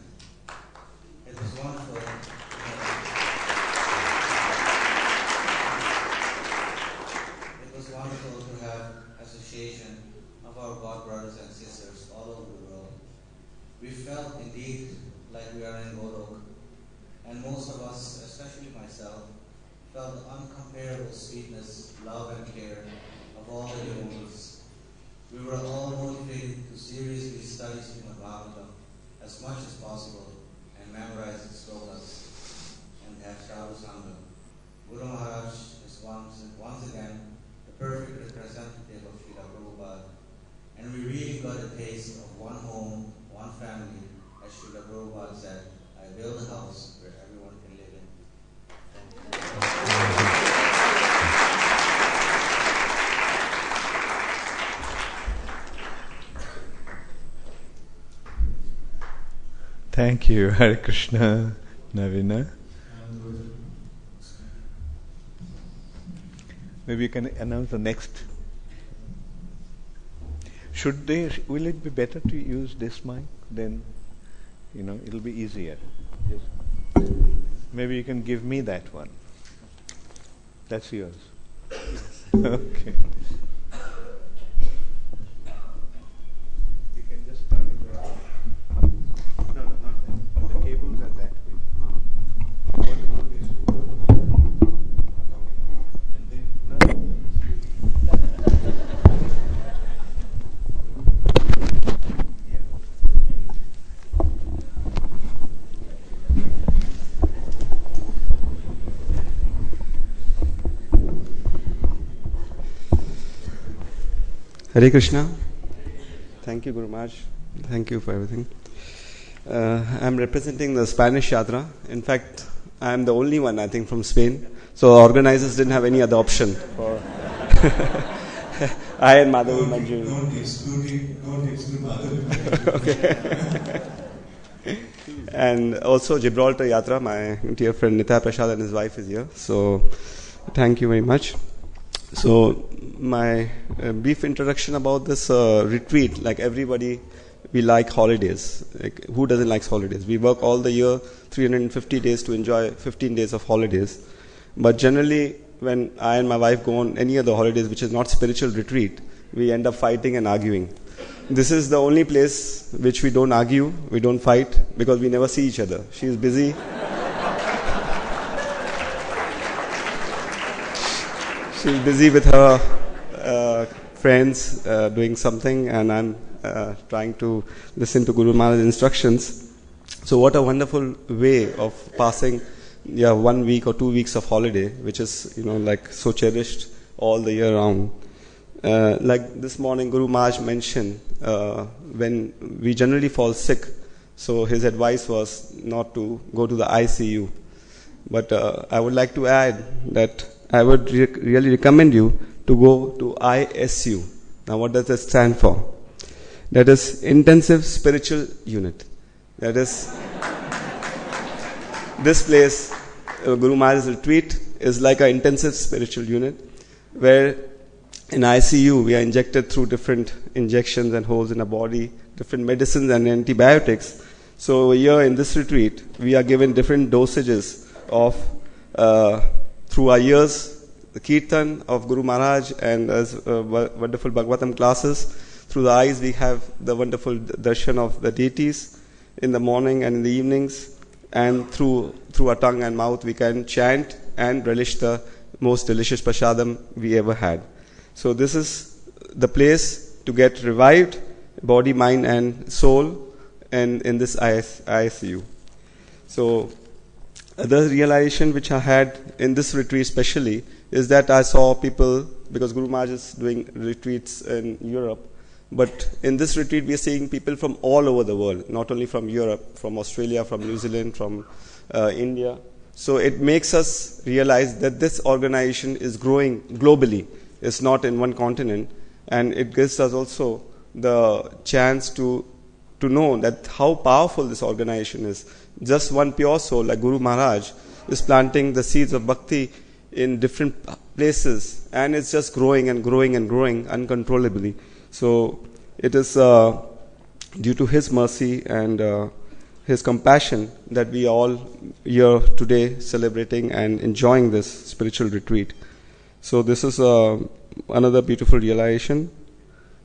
It was wonderful. It was wonderful to have association of our God brothers and sisters all over the world. We felt indeed like we are in Golok, and most of us, especially myself, felt the uncomparable sweetness, love and care of all the devotees. We were all motivated to seriously study Srimad Bhagavatam as much as possible and memorize its slokas and have Caru Sangha. Guru Maharaj is once again the perfect representative of Srila Prabhupada, and we really got a taste of one home, one family, as Srila Prabhupada said, I build a house where everyone can live in. Thank you, Hare Krishna, Navina. Maybe you can announce the next. will it be better to use this mic? Then, it'll be easier. Yes. Maybe you can give me that one. That's yours. Okay. You can just turn it around. No, not that. The cables are that way. And then, no. Hare Krishna. Thank you, Guru Maharaj. Thank you for everything. I'm representing the Spanish Yatra. In fact, I'm the only one, I think, from Spain. So organizers didn't have any other option. For I and Madhavi Manju. Don't exclude Madhavi. Okay. And also Gibraltar Yatra, my dear friend Nitya Prasad and his wife is here. So thank you very much. So my brief introduction about this retreat, like everybody, we like holidays. Like, who doesn't like holidays? We work all the year, 350 days to enjoy 15 days of holidays. But generally, when I and my wife go on any other holidays, which is not spiritual retreat, we end up fighting and arguing. This is the only place which we don't argue, we don't fight, because we never see each other. She is busy. She's busy with her friends doing something, and I'm trying to listen to Guru Maharaj's instructions. So what a wonderful way of passing 1 week or 2 weeks of holiday, which is like so cherished all the year round. Like this morning, Guru Maharaj mentioned when we generally fall sick, so his advice was not to go to the ICU. But I would like to add that I would really recommend you to go to ISU. Now, what does that stand for? That is Intensive Spiritual Unit. That is, this place, Guru Maharaj's retreat, is like an intensive spiritual unit, where in ICU we are injected through different injections and holes in our body, different medicines and antibiotics. So here in this retreat, we are given different dosages of through our years, the Kirtan of Guru Maharaj and as wonderful Bhagavatam classes. Through the eyes, we have the wonderful darshan of the deities in the morning and in the evenings. And through our tongue and mouth, we can chant and relish the most delicious prasadam we ever had. So this is the place to get revived, body, mind and soul, and in this ISU. So the realization which I had in this retreat especially is that I saw people, because Guru Maharaj is doing retreats in Europe, but in this retreat we are seeing people from all over the world, not only from Europe, from Australia, from New Zealand, from India. So it makes us realize that this organization is growing globally. It's not in one continent, and it gives us also the chance to know that how powerful this organization is. Just one pure soul like Guru Maharaj is planting the seeds of bhakti in different places, and it's just growing and growing and growing uncontrollably. So it is due to his mercy and his compassion that we are all here today celebrating and enjoying this spiritual retreat. So this is another beautiful realization.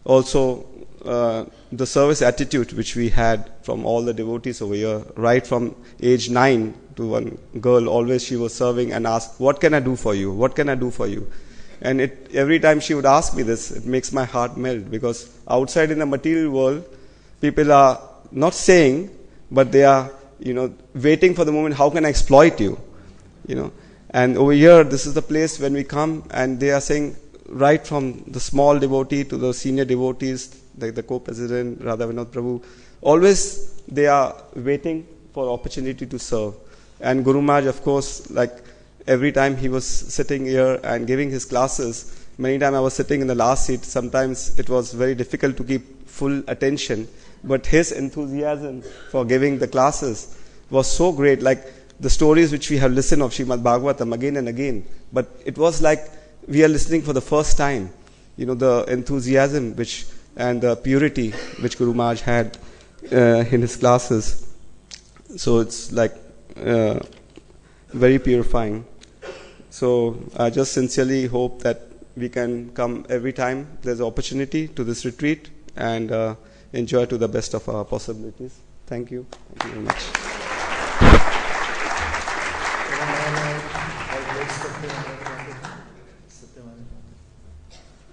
Also, the service attitude which we had from all the devotees over here, right from age 9 to one girl, always she was serving and asked, "What can I do for you? What can I do for you?" And every time she would ask me this, it makes my heart melt, because outside in the material world, people are not saying, but they are, waiting for the moment, how can I exploit you? And over here, this is the place when we come and they are saying, right from the small devotee to the senior devotees, like the co-president, Radha Vinod Prabhu, always they are waiting for opportunity to serve. And Guru Maharaj, of course, like every time he was sitting here and giving his classes, many times I was sitting in the last seat, sometimes it was very difficult to keep full attention, but his enthusiasm for giving the classes was so great, like the stories which we have listened of Srimad Bhagavatam again and again, but it was like we are listening for the first time, the enthusiasm which and the purity which Guru Maharaj had in his classes. So it's like very purifying. So I just sincerely hope that we can come every time there's opportunity to this retreat and enjoy to the best of our possibilities. Thank you. Thank you very much.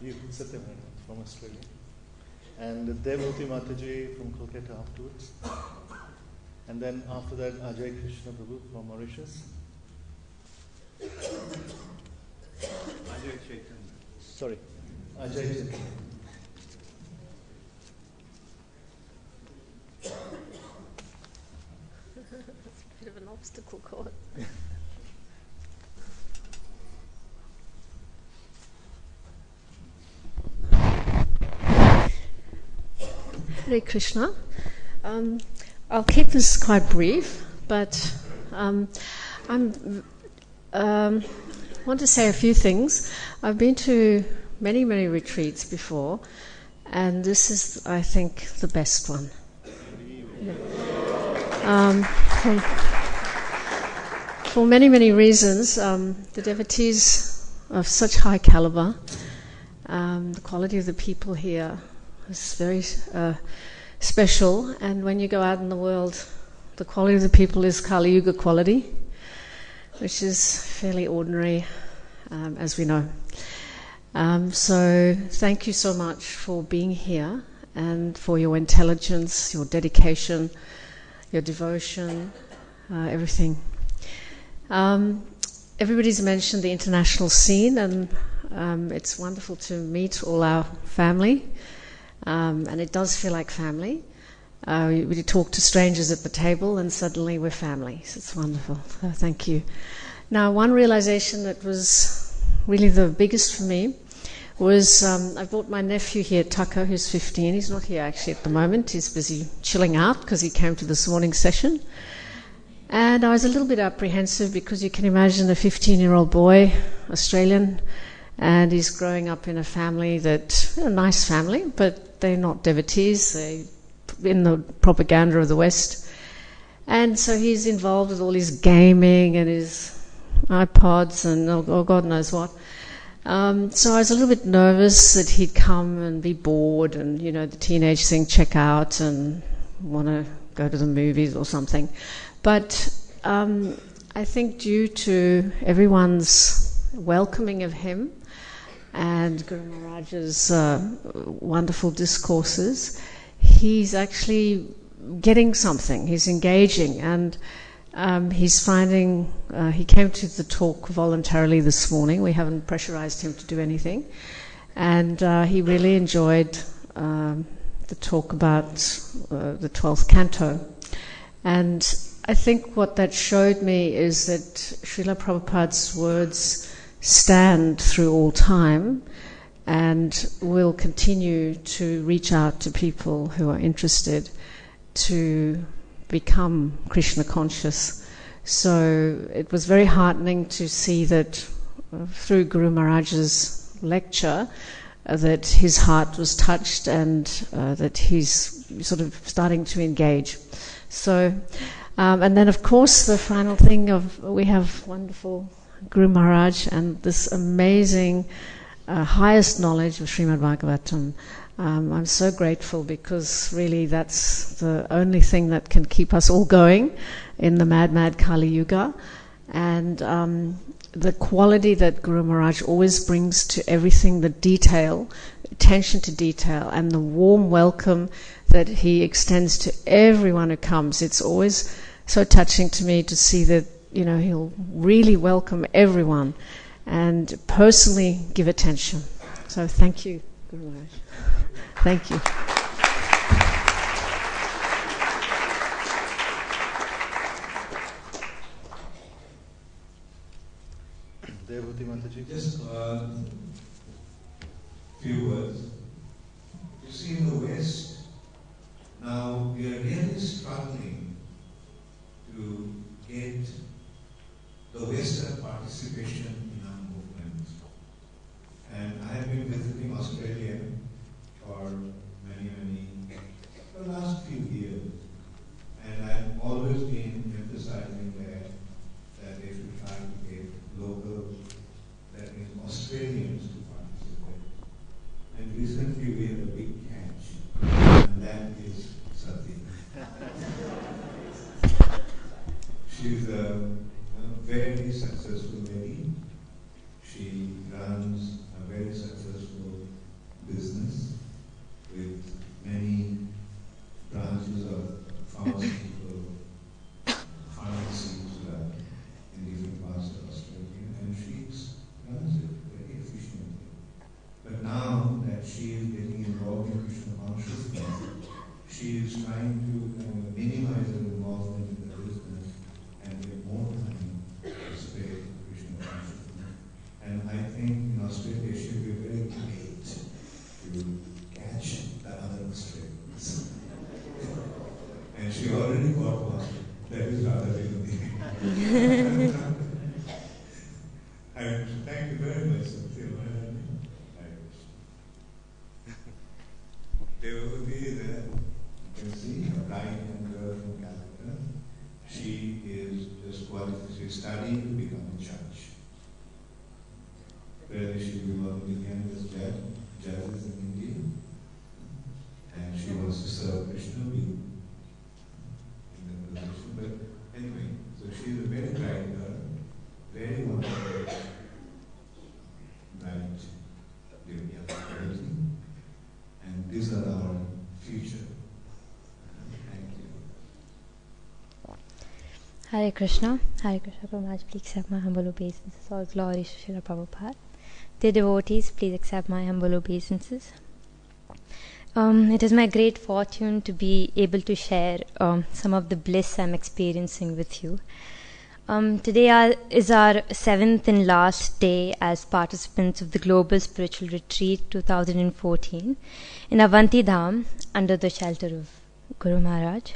You, Satyam, from Australia. And Devoti Mataji from Kolkata afterwards. And then after that, Ajay Krishna Prabhu from Mauritius. Ajay Chaitanya. Sorry, Ajay Chaitanya. Bit of an obstacle course. Hare Krishna. I'll keep this quite brief, but I want to say a few things. I've been to many, many retreats before, and this is, I think, the best one. For many, many reasons. The devotees of such high caliber, the quality of the people here is very special, and when you go out in the world, the quality of the people is Kali Yuga quality, which is fairly ordinary, as we know. So thank you so much for being here and for your intelligence, your dedication, your devotion, everything. Everybody's mentioned the international scene, and it's wonderful to meet all our family. And it does feel like family. We talk to strangers at the table and suddenly we're family. So it's wonderful. So thank you. Now, one realization that was really the biggest for me was I brought my nephew here, Tucker, who's 15. He's not here actually at the moment. He's busy chilling out because he came to this morning session. And I was a little bit apprehensive because you can imagine a 15-year-old boy, Australian, and he's growing up in a family that, a nice family, but they're not devotees. They're in the propaganda of the West. And so he's involved with all his gaming and his iPods and oh God knows what. So I was a little bit nervous that he'd come and be bored and, you know, the teenage thing, check out and want to go to the movies or something. But I think due to everyone's welcoming of him and Guru Maharaj's wonderful discourses, he's actually getting something. He's engaging, and he's finding. He came to the talk voluntarily this morning. We haven't pressurized him to do anything, and he really enjoyed the talk about the 12th canto. And I think what that showed me is that Srila Prabhupada's words stand through all time and will continue to reach out to people who are interested to become Krishna conscious. So it was very heartening to see that through Guru Maharaj's lecture that his heart was touched and that he's sort of starting to engage. So and then of course the final thing of we have wonderful Guru Maharaj and this amazing highest knowledge of Srimad Bhagavatam. I'm so grateful because really that's the only thing that can keep us all going in the mad Kali Yuga. And the quality that Guru Maharaj always brings to everything, the detail, attention to detail, and the warm welcome that he extends to everyone who comes. It's always so touching to me to see that, you know, he'll really welcome everyone and personally give attention. So thank you, Guru Maharaj. Thank you. Devoti Mataji. Just a few words. You see, in the West, now we are really struggling to get the Western participation in our movement. And I have been visiting Australia for she's a very successful lady. She runs a very successful business with many branches of pharmaceutical pharmacies in different parts of Australia, and she runs it very efficiently. But now that she is getting involved in Krishna consciousness, she is trying to minimize her involvement in the business and get more time to spend in Krishna consciousness. And I think in Australia she will be very great to catch the other Australians. And she already got one. That is rather Vinodi. Thank you very much, Devotee is there. You can see a bright young girl from Calcutta. She is just she's studying to become a judge. Where she will be working again as judges in India. And she wants to serve Krishna in the position. But anyway, so she is a very bright girl, very wonderful, bright young girl. And these are our future. Thank you. Hare Krishna. Hare Krishna. Prabhupada, please accept my humble obeisances. All glory to Srila Prabhupada. Dear devotees, please accept my humble obeisances. It is my great fortune to be able to share some of the bliss I'm experiencing with you. Today is our 7th and last day as participants of the Global Spiritual Retreat 2014 in Avanti Dham under the shelter of Guru Maharaj.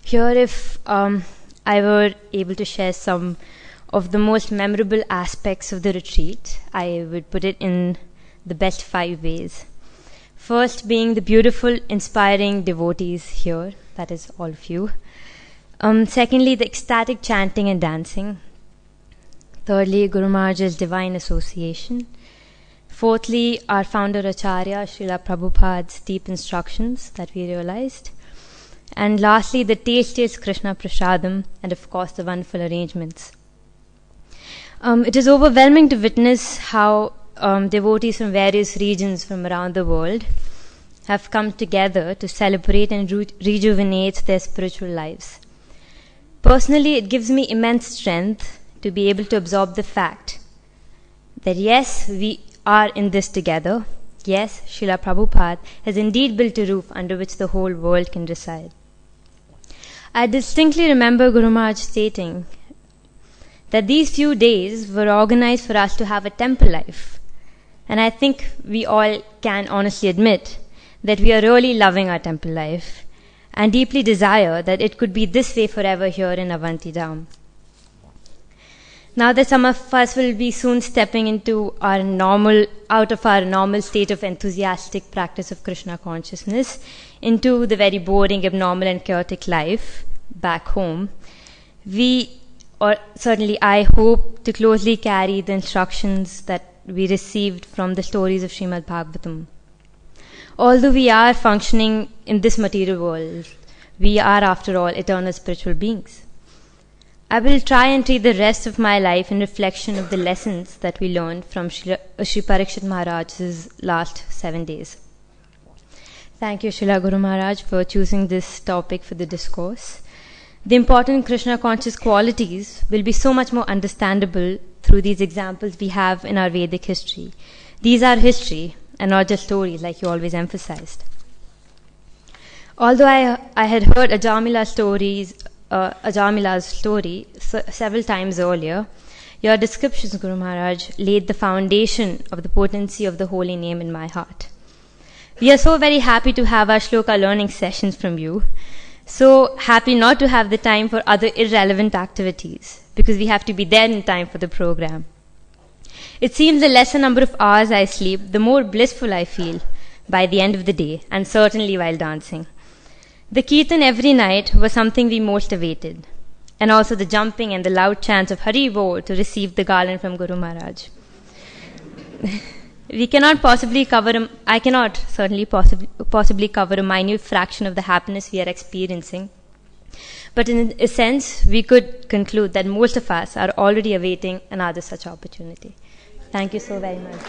Here, if I were able to share some of the most memorable aspects of the retreat, I would put it in the best 5 ways. First being the beautiful, inspiring devotees here, that is all of you. Secondly, the ecstatic chanting and dancing. Thirdly, Guru Maharaj's divine association. Fourthly, our founder Acharya, Srila Prabhupada's deep instructions that we realized. And lastly, the tastiest Krishna Prasadam, and of course the wonderful arrangements. It is overwhelming to witness how devotees from various regions from around the world have come together to celebrate and rejuvenate their spiritual lives. Personally, it gives me immense strength to be able to absorb the fact that yes, we are in this together. Yes, Srila Prabhupada has indeed built a roof under which the whole world can reside. I distinctly remember Guru Maharaj stating that these few days were organized for us to have a temple life. And I think we all can honestly admit that we are really loving our temple life and deeply desire that it could be this way forever here in Avanti Dham. Now that some of us will be soon stepping into out of our normal state of enthusiastic practice of Krishna consciousness into the very boring, abnormal and chaotic life back home, certainly I hope to closely carry the instructions that we received from the stories of Srimad Bhagavatam. Although we are functioning in this material world, we are after all eternal spiritual beings. I will try and treat the rest of my life in reflection of the lessons that we learned from Sri Parikshit Maharaj's last 7 days. Thank you, Srila Guru Maharaj, for choosing this topic for the discourse. The important Krishna conscious qualities will be so much more understandable through these examples we have in our Vedic history. These are history and not just stories like you always emphasized. Although I had heard Ajamila's story several times earlier, your descriptions, Guru Maharaj, laid the foundation of the potency of the holy name in my heart. We are so very happy to have our shloka learning sessions from you. So happy not to have the time for other irrelevant activities because we have to be there in time for the program. It seems the lesser number of hours I sleep, the more blissful I feel by the end of the day, and certainly while dancing. The kirtan every night was something we most awaited, and also the jumping and the loud chants of Hari Bo to receive the garland from Guru Maharaj. I cannot possibly cover a minute fraction of the happiness we are experiencing But in a sense, we could conclude that most of us are already awaiting another such opportunity. Thank you so very much.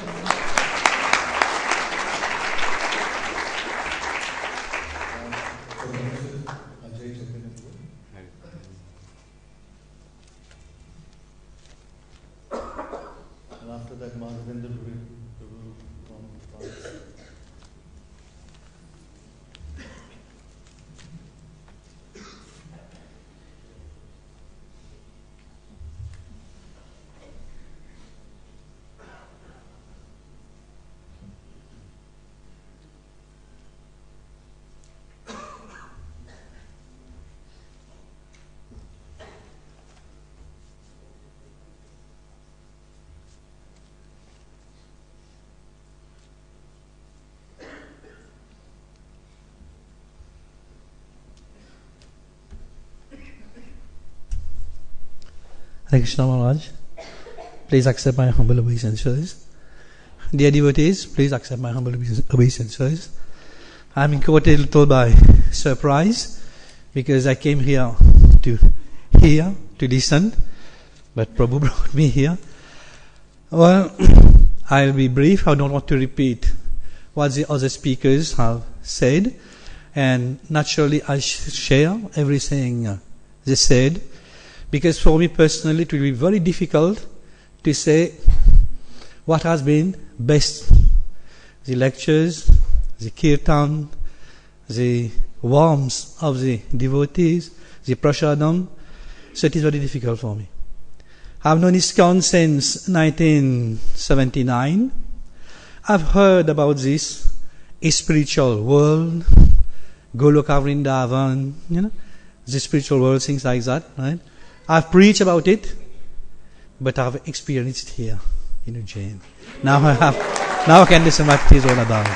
And after that, Madhavendra Prabhu from France. Hare Krishna Maharaj, please accept my humble obeisances. Dear devotees, please accept my humble obeisances. I am caught a little by surprise because I came here to hear, to listen, but Prabhu brought me here. Well, I'll be brief. I don't want to repeat what the other speakers have said, and naturally I share everything they said, because for me personally it will be very difficult to say what has been best. The lectures, the kirtan, the warmth of the devotees, the prasadam, so it is very difficult for me. I have known ISKCON since 1979. I've heard about this spiritual world, Goloka Vrindavan, the spiritual world, things like that, right? I've preached about it, but I've experienced it here in Ujjain. Now I can listen what it is all about.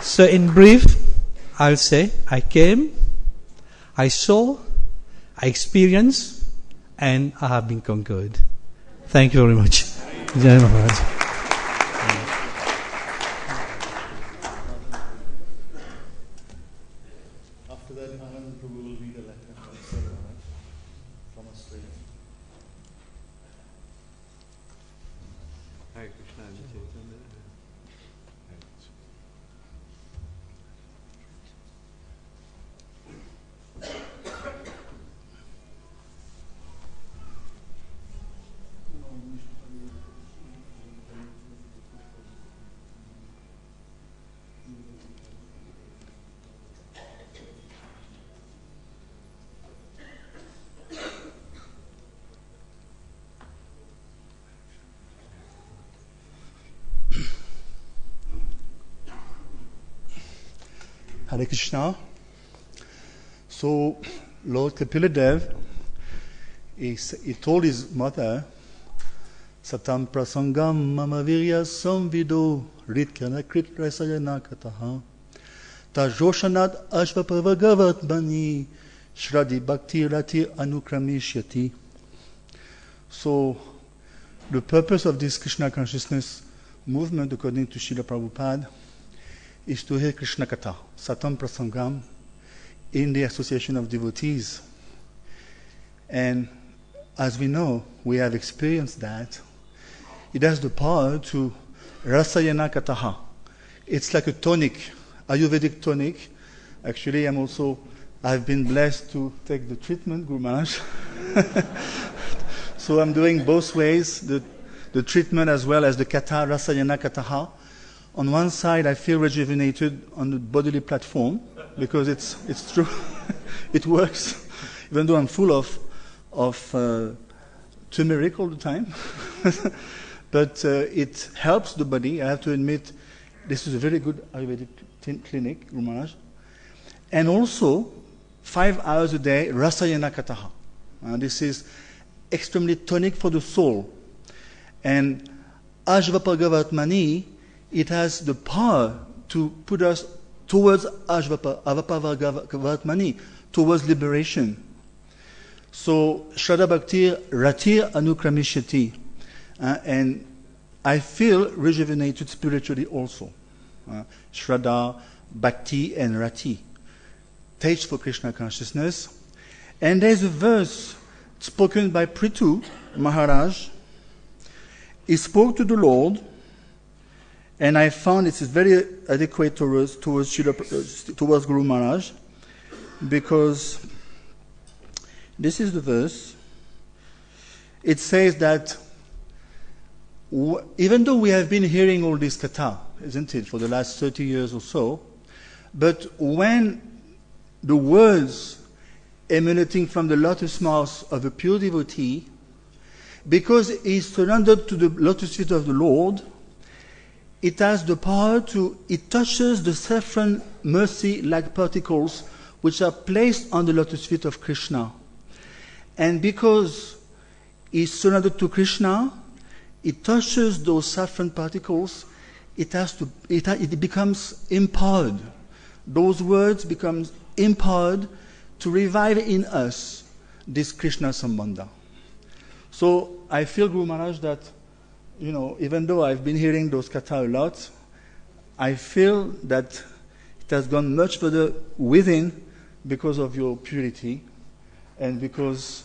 So in brief, I'll say I came, I saw, I experienced, and I have been conquered. Thank you very much. Jai Maharaj. After that, Anand Prabhu will read a letter from Australia. Hare Krishna. Hare Krishna. So, Lord Kapila he told his mother, Satam prasangam mama virya samvido ritkana krit rasayana kataha ta joshanat ashvapavagavat bani shradi bhakti rati anukramishyati. So, the purpose of this Krishna consciousness movement, according to Srila Prabhupada, is to hear Krishna Katha, Satam Prasangam, in the association of devotees. And as we know, we have experienced that, it has the power to Rasayana Kataha. It's like a tonic, Ayurvedic tonic. Actually, I've been blessed to take the treatment, Guru Maharaj. So I'm doing both ways, the treatment as well as the Kata, Rasayana Kataha. On one side, I feel rejuvenated on the bodily platform because it's true, it works, even though I'm full of turmeric all the time. But it helps the body. I have to admit, this is a very good Ayurvedic clinic, Guru Maharaj. And also, 5 hours a day, Rasayana Kataha. This is extremely tonic for the soul. And Ajvapagavatmani, it has the power to put us towards Avapavagatmani, towards liberation. So, Shraddha Bhakti Ratir Anukramishati. And I feel rejuvenated spiritually also. Shraddha, Bhakti, and Rati. taste for Krishna consciousness. And there's a verse spoken by Prithu Maharaj. He spoke to the Lord, and I found it's very adequate towards Guru Maharaj, because this is the verse. It says that even though we have been hearing all this katha, isn't it, for the last 30 years or so, but when the words emanating from the lotus mouth of a pure devotee, because he surrendered to the lotus feet of the Lord, it has the power it touches the saffron mercy-like particles which are placed on the lotus feet of Krishna. And because he surrendered to Krishna, it touches those saffron particles, it becomes empowered. Those words become empowered to revive in us this Krishna Sambandha. So I feel, Guru Maharaj, that, even though I've been hearing those katha a lot, I feel that it has gone much further within because of your purity and because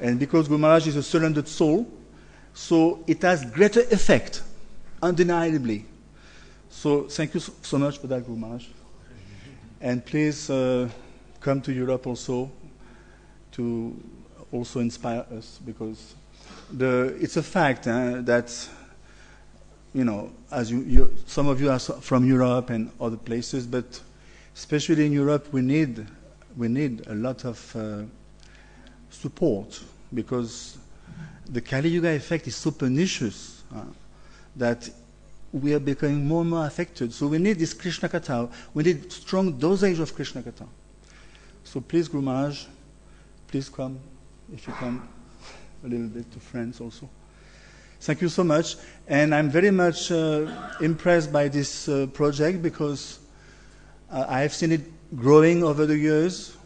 Guru Maharaj is a surrendered soul, so it has greater effect, undeniably. So thank you so much for that, Guru Maharaj. And please come to Europe also to also inspire us, because it's a fact that, as some of you are from Europe and other places, but especially in Europe, we need a lot of support, because the Kali Yuga effect is so pernicious that we are becoming more and more affected. So we need this Krishna Katha. We need strong dosage of Krishna Katha. So please, Guru Maharaj, please come, if you come, a little bit to France also. Thank you so much. And I'm very much impressed by this project, because I have seen it growing over the years.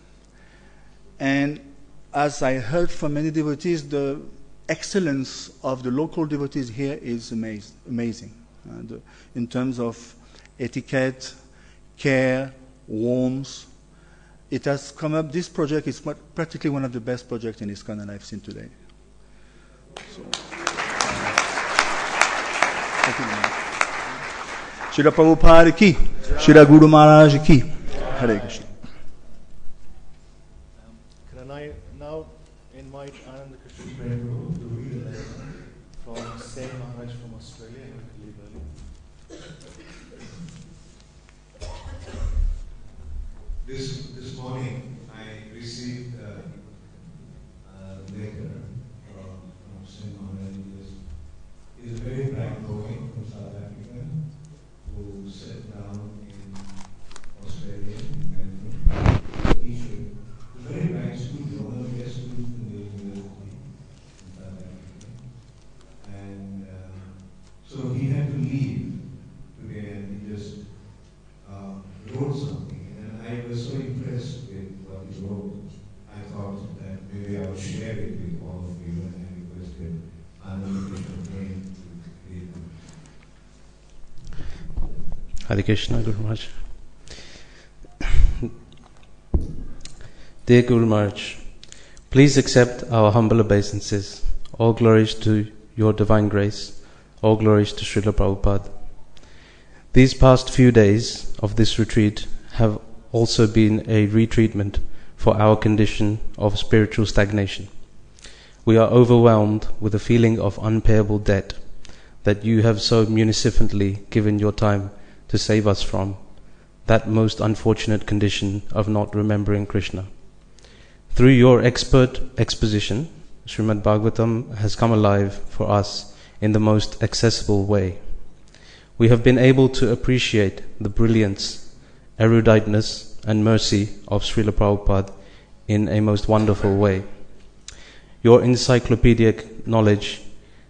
And as I heard from many devotees, the excellence of the local devotees here is amazing. In terms of etiquette, care, warmth, it has come up. This project is practically one of the best projects in ISKCON that I've seen today. So, thank you. Srila Prabhupada ki, Srila Guru Maharaj ki, Hare Krishna. Can I now invite Ananda Krishna Prabhu to read a letter from Sen Maharaj from Australia? This morning I received a letter from Swami Maharaj. He is a very bright boy from South Africa who settled down in Australia and teacher. A very bright student, one of the best students in the university in South Africa. And so he had to leave today, and he just wrote something. I was so impressed with what he wrote. I thought that maybe I would share it with all of you, and I requested Ananda Krishna name to read them. Hare Krishna, Guru Maharaj. Dear Guru Maharaj, please accept our humble obeisances. All glories to your divine grace. All glories to Srila Prabhupada. These past few days of this retreat have also been a retreatment for our condition of spiritual stagnation. We are overwhelmed with a feeling of unpayable debt that you have so munificently given your time to save us from, that most unfortunate condition of not remembering Krishna. Through your expert exposition, Srimad Bhagavatam has come alive for us in the most accessible way. We have been able to appreciate the brilliance, eruditeness and mercy of Srila Prabhupada in a most wonderful way. Your encyclopedic knowledge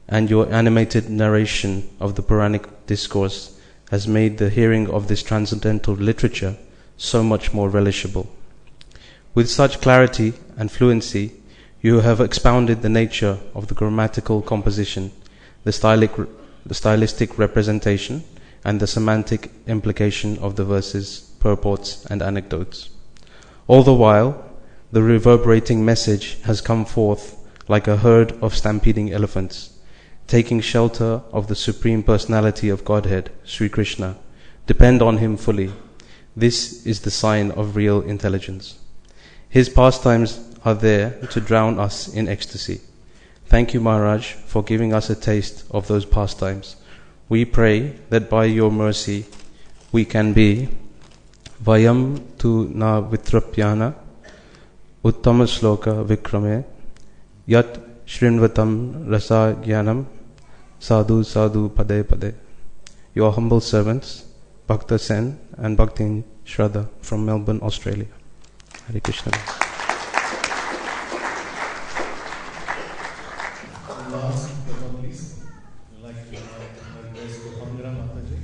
and your animated narration of the Puranic discourse has made the hearing of this transcendental literature so much more relishable. With such clarity and fluency, you have expounded the nature of the grammatical composition, the stylistic the stylistic representation, and the semantic implication of the verses, purports, and anecdotes. All the while, the reverberating message has come forth like a herd of stampeding elephants, taking shelter of the Supreme Personality of Godhead, Sri Krishna. Depend on Him fully. This is the sign of real intelligence. His pastimes are there to drown us in ecstasy. Thank you, Maharaj, for giving us a taste of those pastimes. We pray that by your mercy we can be Vayam tu na vitrapyana uttama sloka vikrame yat shrinvatam rasa jnanam sadhu sadhu pade pade. Your humble servants, Bhakta Sen and Bhakti Shraddha from Melbourne, Australia. Hare Krishna. Last but not least, I'd like to address Bhamira Mataji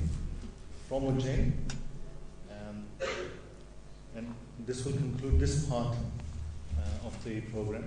from Ujjain. And this will conclude this part of the program.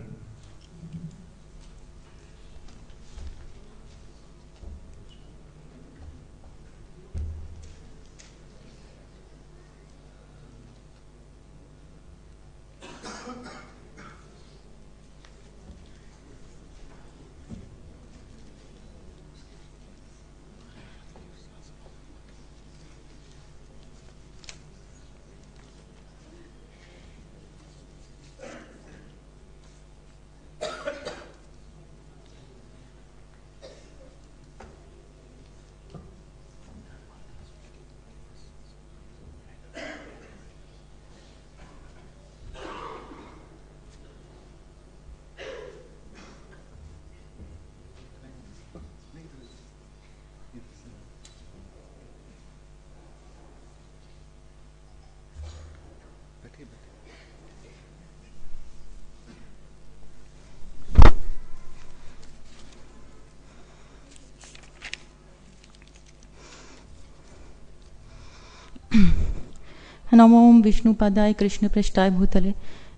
नमो विष्णुपदाय कृष्ण पृष्ठाय भूतले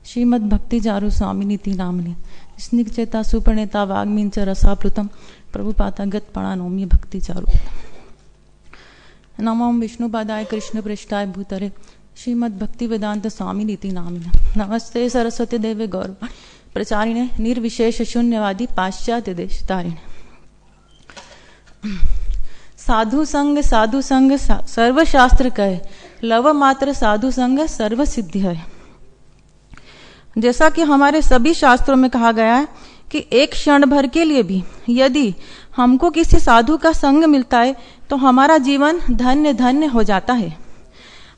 श्रीमद् भक्ति चारु स्वामी नीति नामने स्निग्ध चेता सुपर्णेता वाग्मींच रसाप्लुतम प्रभुपाता गत पणानोम्य भक्ति चारु। नमो विष्णुपदाय कृष्ण पृष्ठाय भूतले श्रीमद् भक्ति वेदांत स्वामी नीति नामने नमस्ते सरस्वती देवे गौरव प्रचारिणे निर्विशेष शून्यवादी पाश्चात्य देश तारिणे। साधु संग सर्वशास्त्र कहे लव मात्र साधु संग सर्व सिद्धि है। जैसा कि हमारे सभी शास्त्रों में कहा गया है कि एक क्षण भर के लिए भी यदि हमको किसी साधु का संग मिलता है तो हमारा जीवन धन्य धन्य हो जाता है।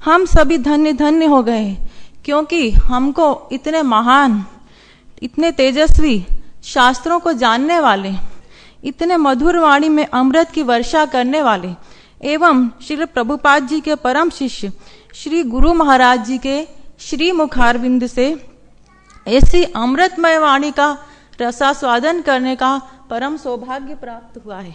हम सभी धन्य धन्य हो गए क्योंकि हमको इतने महान, इतने तेजस्वी, शास्त्रों को जानने वाले, इतने मधुर वाणी में अमृत की वर्षा करने वाले एवं श्री प्रभुपाद जी के परम शिष्य श्री गुरु महाराज जी के श्री मुखारविंद से ऐसी अमृतमय वाणी का रसास्वादन करने का परम सौभाग्य प्राप्त हुआ है।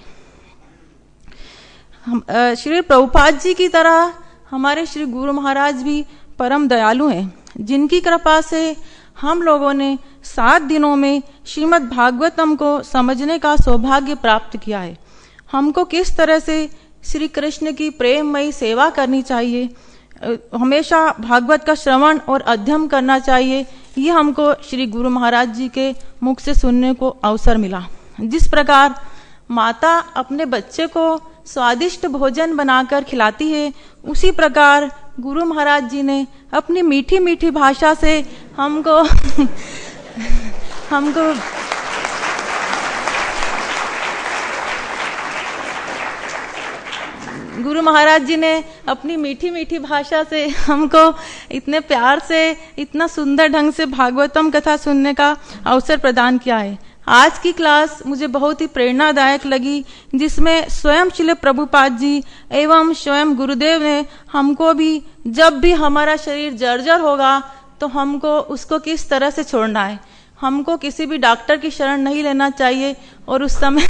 श्री प्रभुपाद जी की तरह हमारे श्री गुरु महाराज भी परम दयालु हैं, जिनकी कृपा से हम लोगों ने 7 दिनों में श्रीमद् भागवतम को समझने का सौभाग्य प्राप्त किया है। हमको किस तरह से श्री कृष्ण की प्रेममयी सेवा करनी चाहिए, हमेशा भागवत का श्रवण और अध्ययन करना चाहिए, ये हमको श्री गुरु महाराज जी के मुख से सुनने को अवसर मिला। जिस प्रकार माता अपने बच्चे को स्वादिष्ट भोजन बनाकर खिलाती है, उसी प्रकार गुरु महाराज जी ने अपनी मीठी मीठी भाषा से हमको गुरु महाराज जी ने अपनी मीठी मीठी भाषा से हमको इतने प्यार से, इतना सुंदर ढंग से भागवतम कथा सुनने का अवसर प्रदान किया है। आज की क्लास मुझे बहुत ही प्रेरणादायक लगी, जिसमें स्वयं श्री प्रभुपाद जी एवं स्वयं गुरुदेव ने हमको भी जब भी हमारा शरीर जर्जर होगा तो हमको उसको किस तरह से छोड़ना है। हमको किसी भी डॉक्टर की शरण नहीं लेना चाहिए और उस समय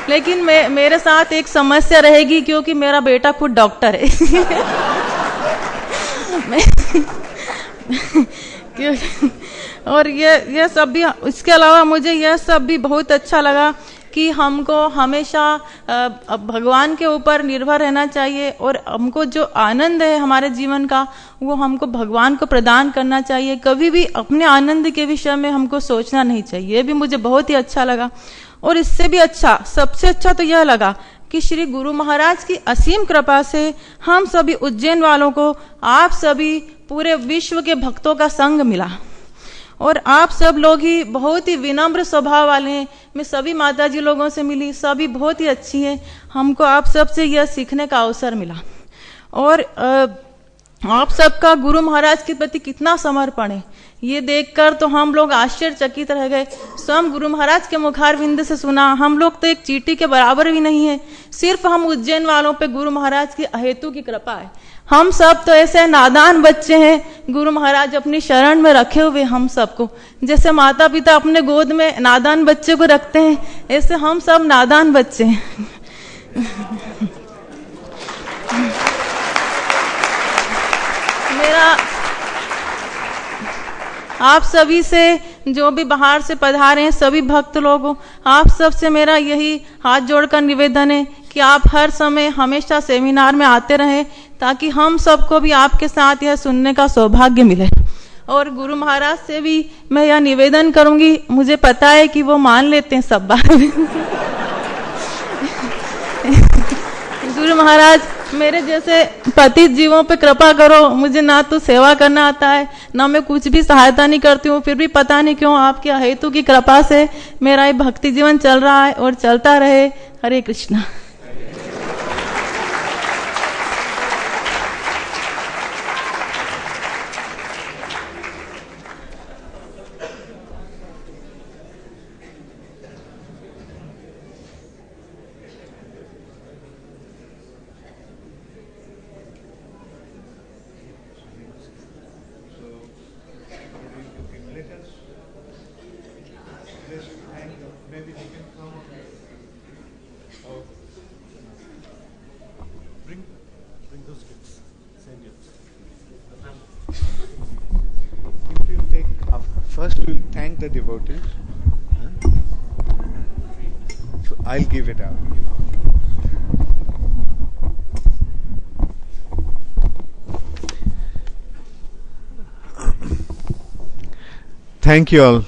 लेकिन मेरे साथ एक समस्या रहेगी क्योंकि मेरा बेटा खुद डॉक्टर है और ये सब भी, इसके अलावा मुझे यह सब भी बहुत अच्छा लगा कि हमको हमेशा भगवान के ऊपर निर्भर रहना चाहिए और हमको जो आनंद है हमारे जीवन का वो हमको भगवान को प्रदान करना चाहिए। कभी भी अपने आनंद के विषय में हमको सोचना नहीं चाहिए। ये भी मुझे बहुत ही अच्छा लगा। और इससे भी अच्छा, सबसे अच्छा तो यह लगा कि श्री गुरु महाराज की असीम कृपा से हम सभी उज्जैन वालों को आप सभी पूरे विश्व के भक्तों का संग मिला और आप सब लोग ही बहुत ही विनम्र स्वभाव वाले हैं। मैं सभी माता जी लोगों से मिली, सभी बहुत ही अच्छी हैं। हमको आप सब से यह सीखने का अवसर मिला और आप सबका गुरु महाराज के प्रति कितना समर्पण है ये देखकर तो हम लोग आश्चर्यचकित रह गए। स्वयं गुरु महाराज के मुखारविंद से सुना, हम लोग तो एक चींटी के बराबर भी नहीं है। सिर्फ हम उज्जैन वालों पे गुरु महाराज की अहेतु की कृपा है। हम सब तो ऐसे नादान बच्चे हैं, गुरु महाराज अपनी शरण में रखे हुए हम सबको। जैसे माता पिता अपने गोद में नादान बच्चे को रखते हैं, ऐसे हम सब नादान बच्चे हैं। मेरा आप सभी से, जो भी बाहर से पधारे हैं सभी भक्त लोगों, आप सब से मेरा यही हाथ जोड़कर निवेदन है कि आप हर समय हमेशा सेमिनार में आते रहें ताकि हम सबको भी आपके साथ यह सुनने का सौभाग्य मिले। और गुरु महाराज से भी मैं यह निवेदन करूंगी, मुझे पता है कि वो मान लेते हैं सब बात। गुरु महाराज मेरे जैसे पतित जीवों पे कृपा करो। मुझे ना तो सेवा करना आता है, ना मैं कुछ भी सहायता नहीं करती हूँ, फिर भी पता नहीं क्यों आपके हेतु की कृपा से मेरा ये भक्ति जीवन चल रहा है और चलता रहे। हरे Krishna. First we'll thank the devotees. So I'll give it out. Thank you all.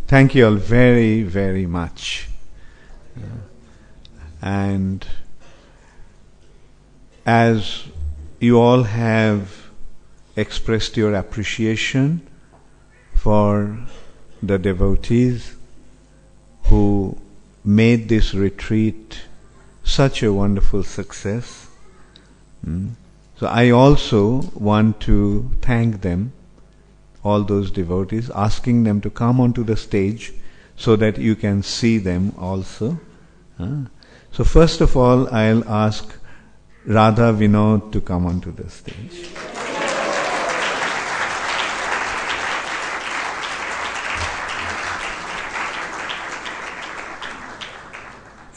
Thank you all very, very much. And as you all have expressed your appreciation for the devotees who made this retreat such a wonderful success. So I also want to thank them, all those devotees, asking them to come onto the stage so that you can see them also. So first of all, I'll ask Radha Vinod to come onto the stage.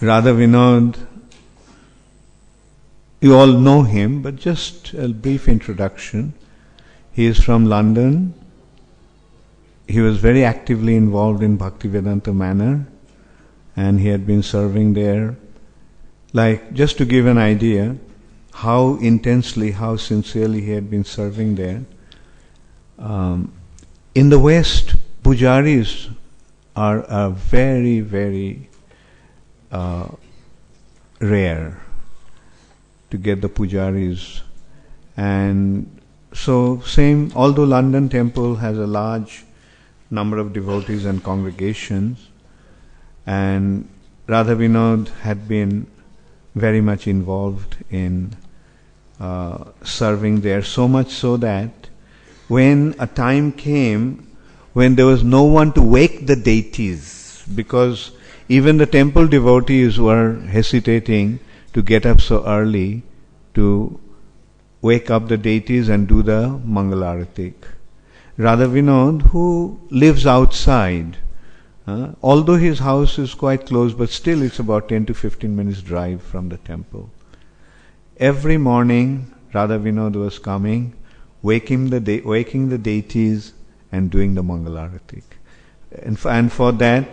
Radha Vinod, you all know him, but just a brief introduction. He is from London. He was very actively involved in Bhaktivedanta Manor, and he had been serving there. Like, just to give an idea how intensely, how sincerely he had been serving there. In the West, pujaris are very, very rare to get the pujaris. And so same, although London temple has a large number of devotees and congregations, and Radha Vinod had been very much involved in serving there, so much so that when a time came when there was no one to wake the deities, because even the temple devotees were hesitating to get up so early to wake up the deities and do the Mangalaratik. Radha Vinod, who lives outside, although his house is quite close, but still it's about 10 to 15 minutes drive from the temple. Every morning, Radha Vinod was coming, waking the deities and doing the Mangalarati. And for that,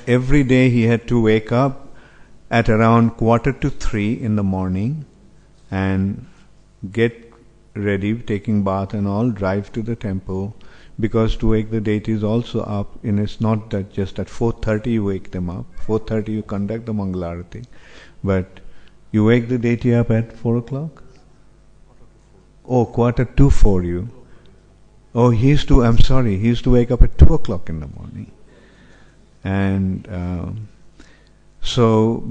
every day he had to wake up at around 2:45 in the morning and get ready, taking bath and all, drive to the temple, because to wake the deities also up, and it's not that just at 4:30 you wake them up. 4:30 you conduct the Mangalarati, but you wake the deity up at 4 o'clock? Oh, 3:45 you. Oh, he used to wake up at 2 o'clock in the morning. And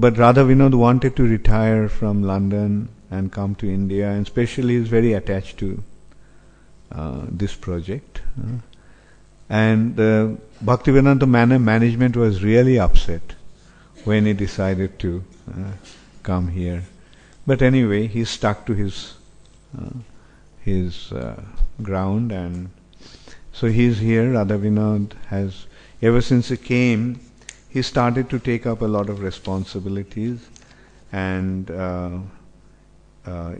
but Radha Vinod wanted to retire from London and come to India, and especially is very attached to this project. And Bhaktivedanta management was really upset when he decided to come here. But anyway, he stuck to his ground, and so he's here. Radha Vinod has, ever since he came, he started to take up a lot of responsibilities, and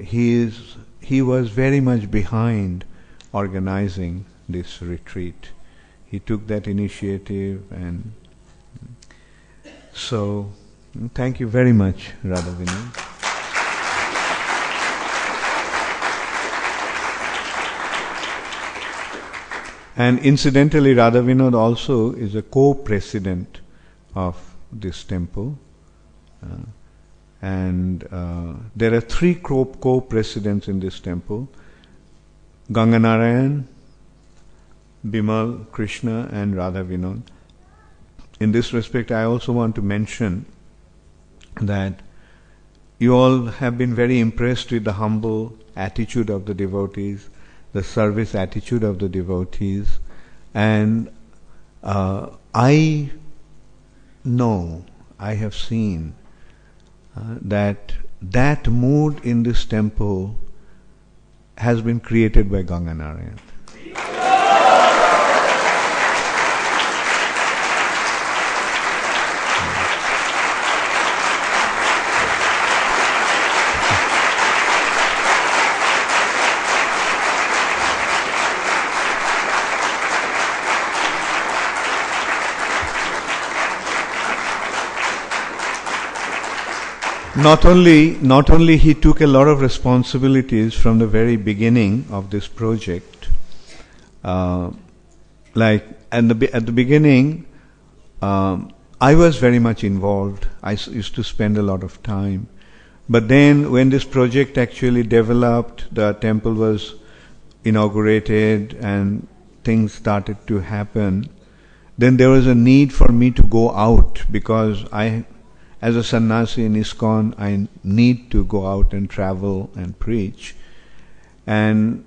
he was very much behind organizing this retreat. He took that initiative, and so thank you very much, Radha Vinod. And incidentally, Radha Vinod also is a co-president of this temple. And there are 3 co-presidents in this temple: Ganganarayan, Bimal Krishna, and Radha Vinod. In this respect, I also want to mention that you all have been very impressed with the humble attitude of the devotees, the service attitude of the devotees, and I know, I have seen that mood in this temple has been created by Ganganarayan. Not only he took a lot of responsibilities from the very beginning of this project. Like at the beginning, I was very much involved. I used to spend a lot of time. But then when this project actually developed, the temple was inaugurated and things started to happen, then there was a need for me to go out, because as a sannyasi in ISKCON, I need to go out and travel and preach. And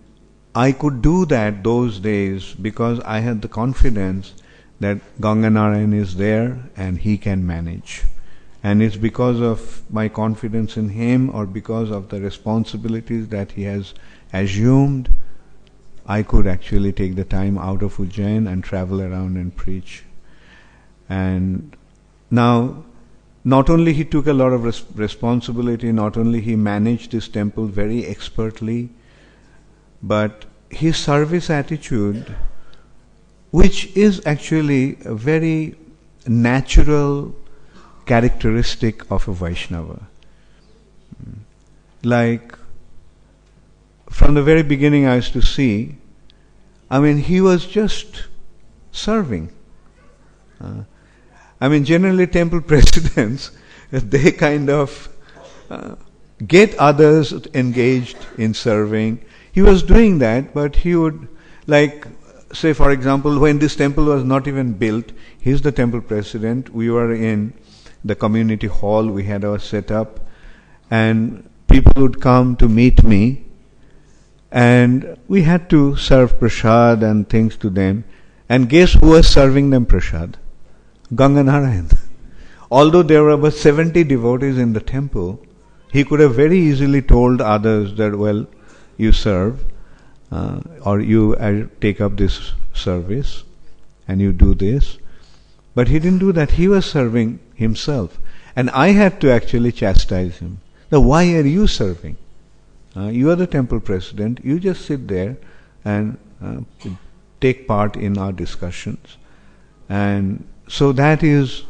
I could do that those days because I had the confidence that Ganganarayan is there and he can manage. And it's because of my confidence in him, or because of the responsibilities that he has assumed, I could actually take the time out of Ujjain and travel around and preach. And now, not only he took a lot of responsibility, not only he managed this temple very expertly, but his service attitude, which is actually a very natural characteristic of a Vaishnava. Like, from the very beginning I used to see, he was just serving. Generally temple presidents, they kind of get others engaged in serving. He was doing that, but he would, like, say for example, when this temple was not even built, he's the temple president, we were in the community hall, we had our setup, and people would come to meet me, and we had to serve prasad and things to them. And guess who was serving them prasad? Ganganarayan. Although there were about 70 devotees in the temple, he could have very easily told others that, well, you serve, or you take up this service, and you do this. But he didn't do that. He was serving himself. And I had to actually chastise him. Then why are you serving? You are the temple president. You just sit there and take part in our discussions. And so that is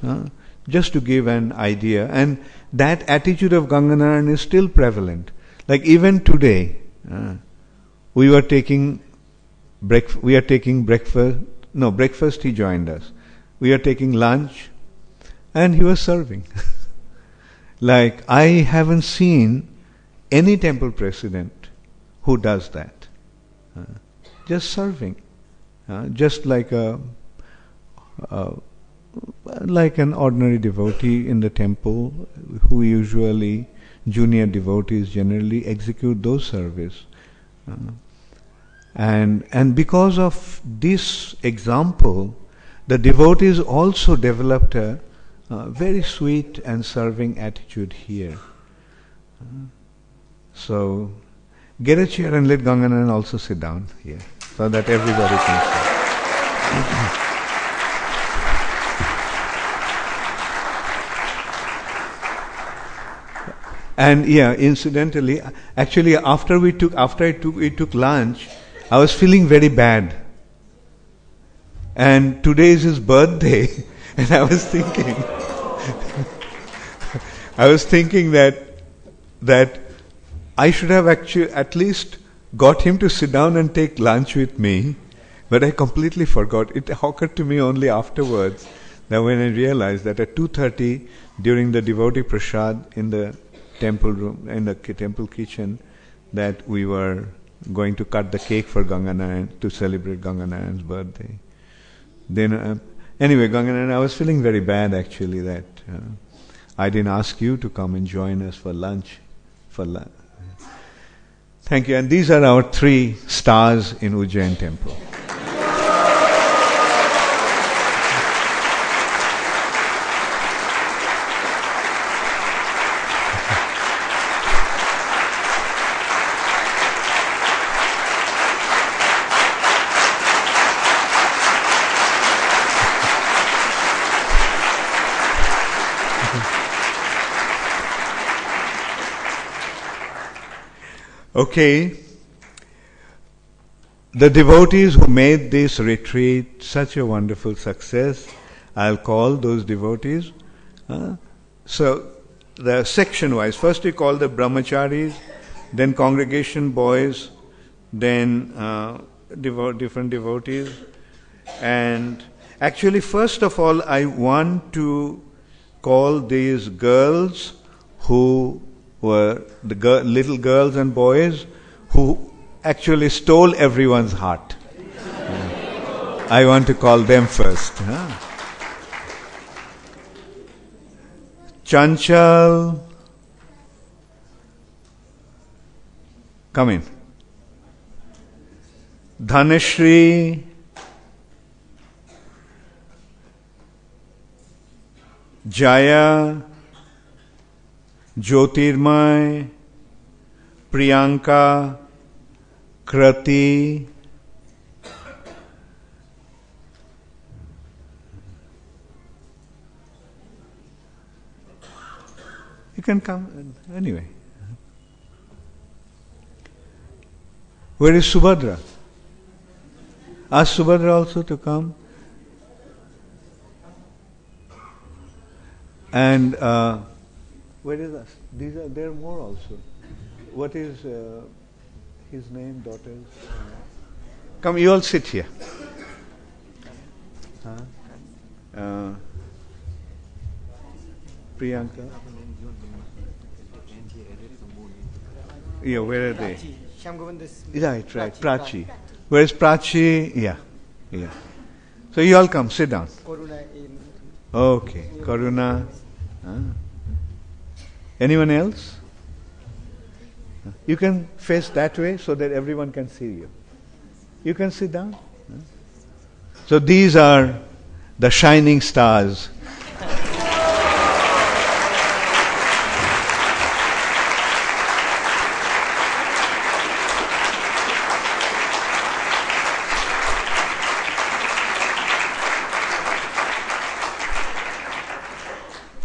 just to give an idea. And that attitude of Ganganarayan is still prevalent. Like even today, we are taking breakfast. No, breakfast he joined us. We are taking lunch, and he was serving. Like I haven't seen any temple president who does that. Just serving, just like like an ordinary devotee in the temple, who usually junior devotees generally execute those service. And because of this example, the devotees also developed a very sweet and serving attitude here. So get a chair and let Ganganarayan also sit down here, so that everybody can sit. And yeah, incidentally, actually after we took lunch, I was feeling very bad. And today is his birthday, and I was thinking that I should have actually at least got him to sit down and take lunch with me, but I completely forgot. It occurred to me only afterwards that when I realized that at 2:30 during the devotee prasad in the temple room, in the temple kitchen, that we were going to cut the cake for Ganganarayan to celebrate Ganganarayan's birthday. Then, anyway, Ganganarayan, I was feeling very bad actually that I didn't ask you to come and join us for lunch. Thank you. And these are our 3 stars in Ujjain temple. Okay, the devotees who made this retreat such a wonderful success, I'll call those devotees. So, the section-wise, first we call the brahmacharis, then congregation boys, then different devotees. And actually, first of all, I want to call these girls who were the little girls and boys who actually stole everyone's heart. I want to call them first. Chanchal, come in. Dhanashri, Jaya, Jyotirmay, Priyanka, Krati, you can come anyway. Where is Subhadra? Ask Subhadra also to come. And where is us? There are more also. What is his name, daughters? Come, you all sit here. Priyanka. Yeah, where are they? Right. Prachi. Where is Prachi? Yeah. So you all come, sit down. Okay, Karuna. Anyone else? You can face that way so that everyone can see you. You can sit down. So these are the shining stars.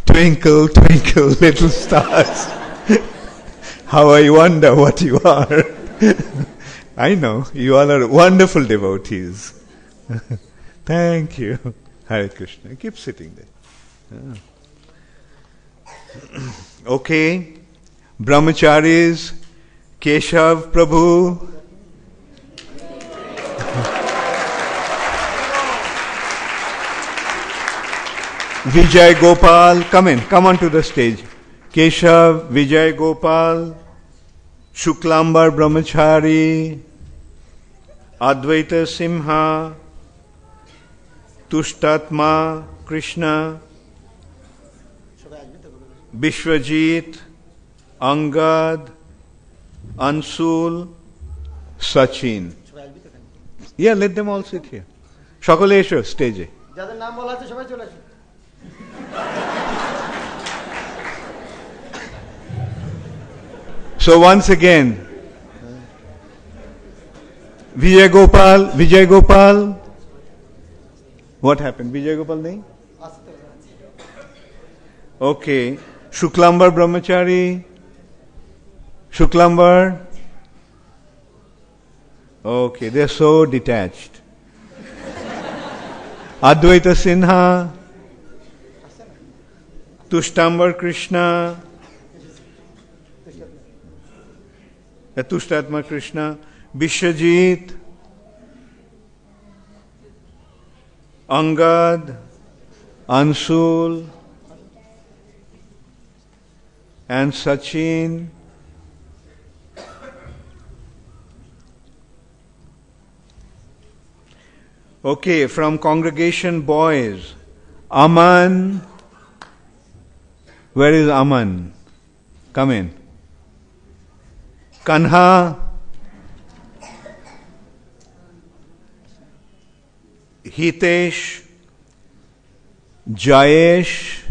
Twinkle, twinkle, little stars. how I wonder what you are. I know, you all are wonderful devotees. Thank you. Hare Krishna. Keep sitting there. Okay. Brahmacharis, Keshav Prabhu. Vijay Gopal, come on to the stage. Keshav, Vijay Gopal, Shuklambar Brahmachari, Advaita Simha, Tushtatma Krishna, Vishwajit, Angad, Ansul, Sachin. Yeah, let them all sit here. Shakalesha, stage. So once again, Vijay Gopal. What happened? Vijay Gopal nahi? Okay. Shuklambar Brahmachari. Shuklambar. Okay, they're so detached. Advaita Sinha. Tushtambar Krishna. Tushtatma Krishna. Vishwajit. Angad. Ansul. And Sachin. Okay, from congregation boys, Aman. Where is Aman? Come in. Kanha. Hitesh. Jayesh.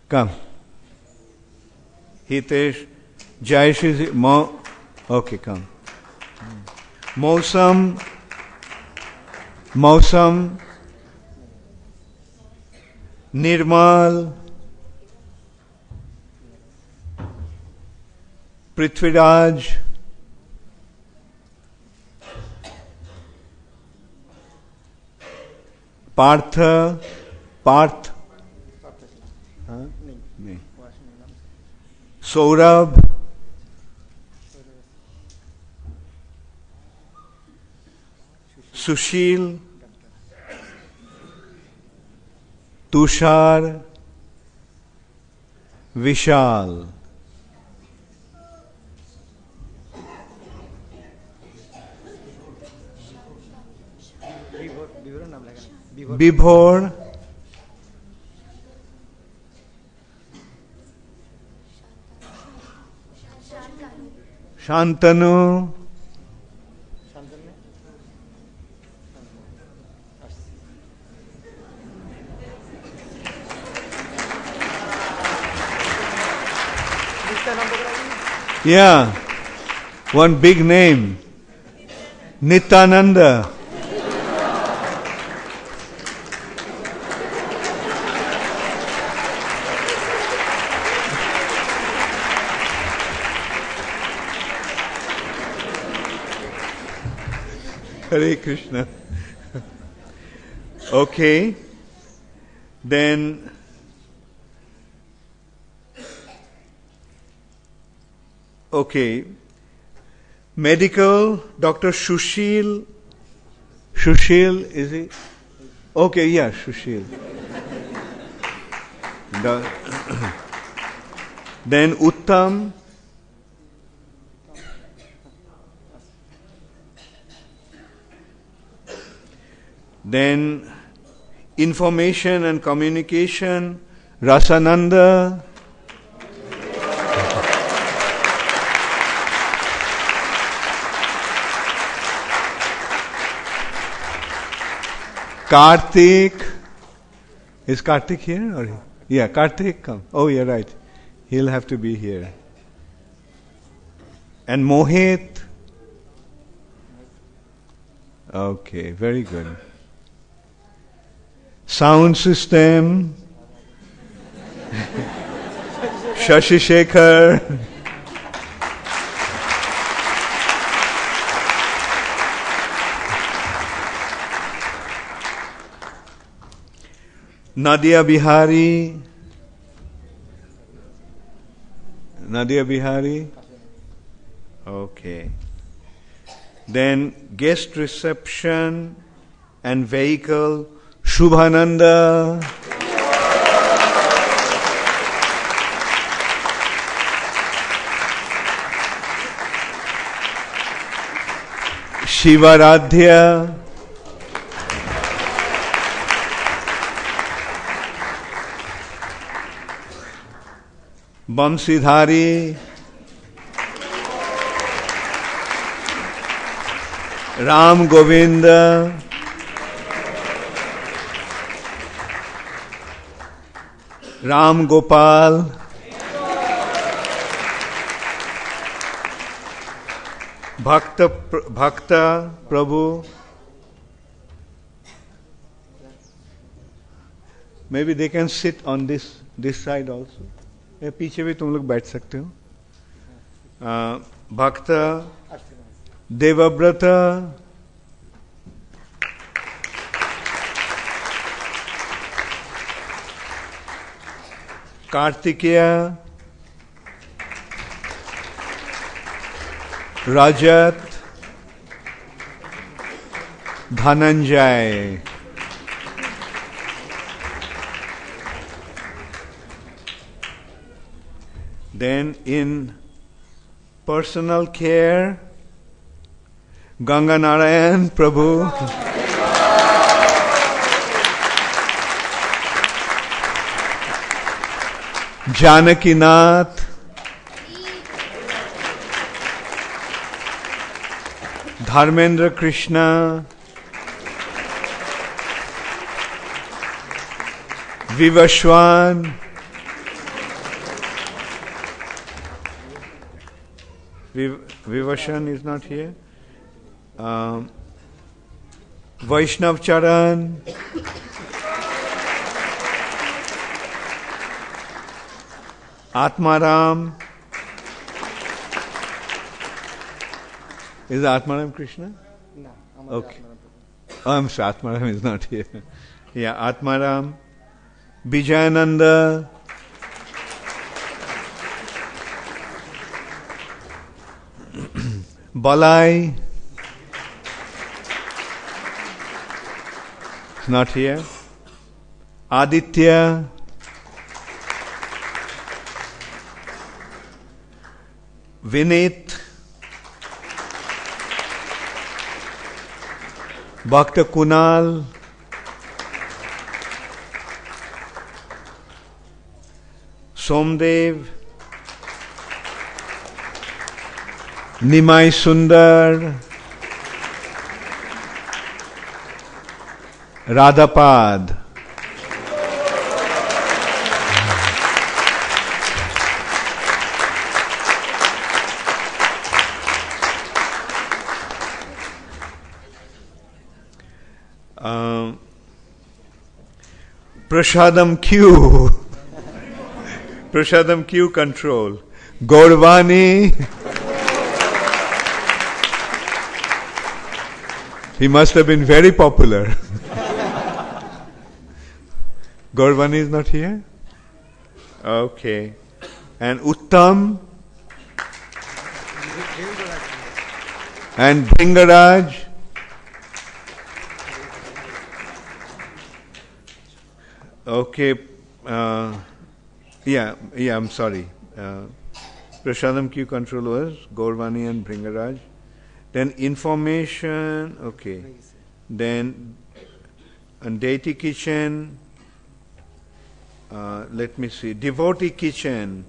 Come. Hitesh. Jayesh is okay, come. Mausam, Nirmal, Prithviraj, Parth, Saurabh, Sushil, Tushar, Vishal. Bibhor, Shantanu, yeah, one big name, Nityananda. Hare Krishna. Okay. Then okay. Medical, Dr. Sushil. Sushil, is he? Okay, yeah, Sushil. Then Uttam. Then information and communication, Rasananda. Karthik. Is Karthik here? Or yeah, Karthik, come. Oh, you're right. He'll have to be here. And Mohit. Okay, very good. Sound system. Shashi Shekhar. Nadia Bihari. Nadia Bihari. Okay. Then guest reception and vehicle, Shubhananda. Shivaradhya. Bamsidhari. Ram Govinda. Ram Gopal. Bhakta Prabhu. Maybe they can sit on this side also. पीछे भी तुम लोग बैठ सकते हो. Bhakta Devabrata. Kartikeya. Rajat. Dhananjay. Then in personal care, Ganga Narayan Prabhu. Janaki Nath. Dharmendra Krishna. Vivashwan. Vivashan is not here. Vaishnav Charan. Atmaram. Is Atmaram Krishna? No. Okay. Oh, I'm sorry, Atmaram is not here. Yeah, Atmaram. Bijayananda. Balai. It's not here. Aditya. Vinit. Bhakta Kunal. Somdev. Nimai Sundar. Radhapad. Prashadam Q. Prashadam Q control. Gaurvani. He must have been very popular. Gaurvani is not here? Okay. And Uttam. And Bringaraj. Okay. I'm sorry. Prashadam Q control was Gaurvani and Bringaraj. Then information, okay. Then deity kitchen. Let me see. Devotee kitchen.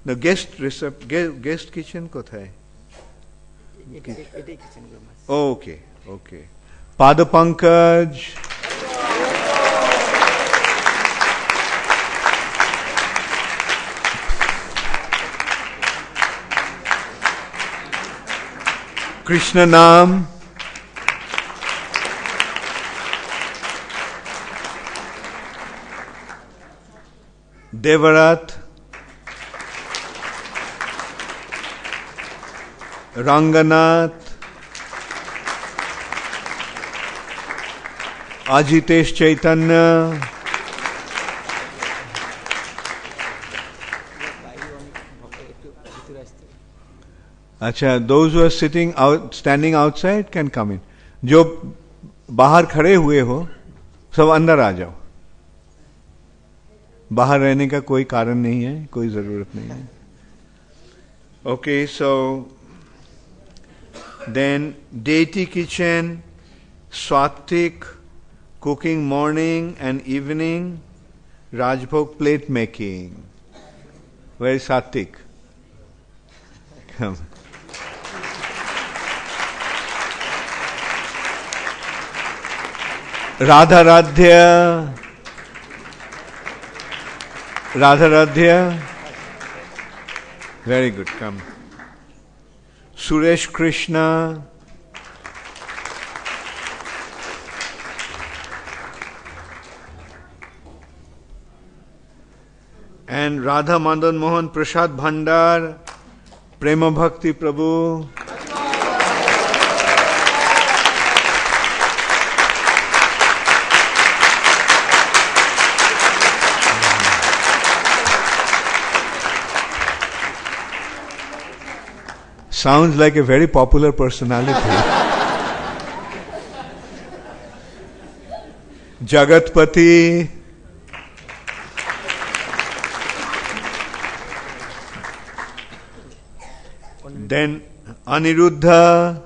The guest kitchen kothay? Okay. Padapankaj. Krishna Nam. Devarat. Ranganath, Ajitesh Chaitanya, Acha, those who are standing outside can come in. जो बाहर खड़े हुए हो, सब अंदर आ जाओ. बाहर रहने का कोई कारण नहीं है, कोई जरूरत नहीं है. Okay, so then deity kitchen, Swatik, cooking morning and evening, Rajbhog plate making. Where is Satik? Come. Radha Radhya. Very good, come. Suresh Krishna. And Radha Madan Mohan Prasad Bhandar, Prema Bhakti Prabhu. Sounds like a very popular personality. Jagatpati. Then Aniruddha.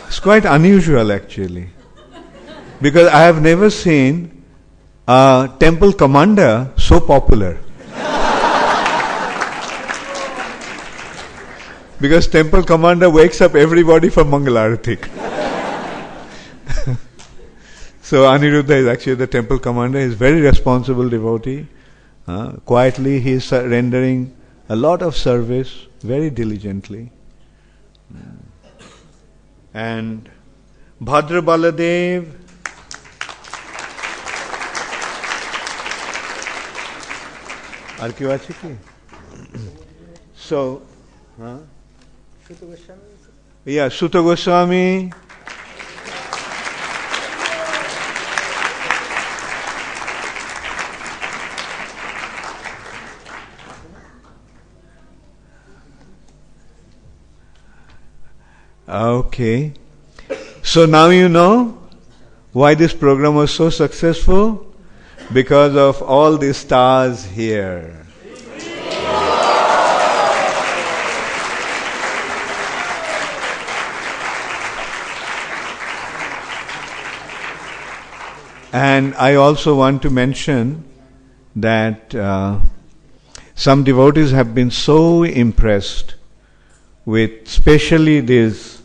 It's quite unusual actually, because I have never seen a temple commander so popular. Because temple commander wakes up everybody for Mangalarati. So Aniruddha is actually the temple commander. He is very responsible devotee. Quietly he is rendering a lot of service very diligently. And Bhadra Baladev, Arkiwachiki. So, yeah, Sutta Goswami. Okay. So now you know why this program was so successful? Because of all the stars here. And I also want to mention that some devotees have been so impressed with especially these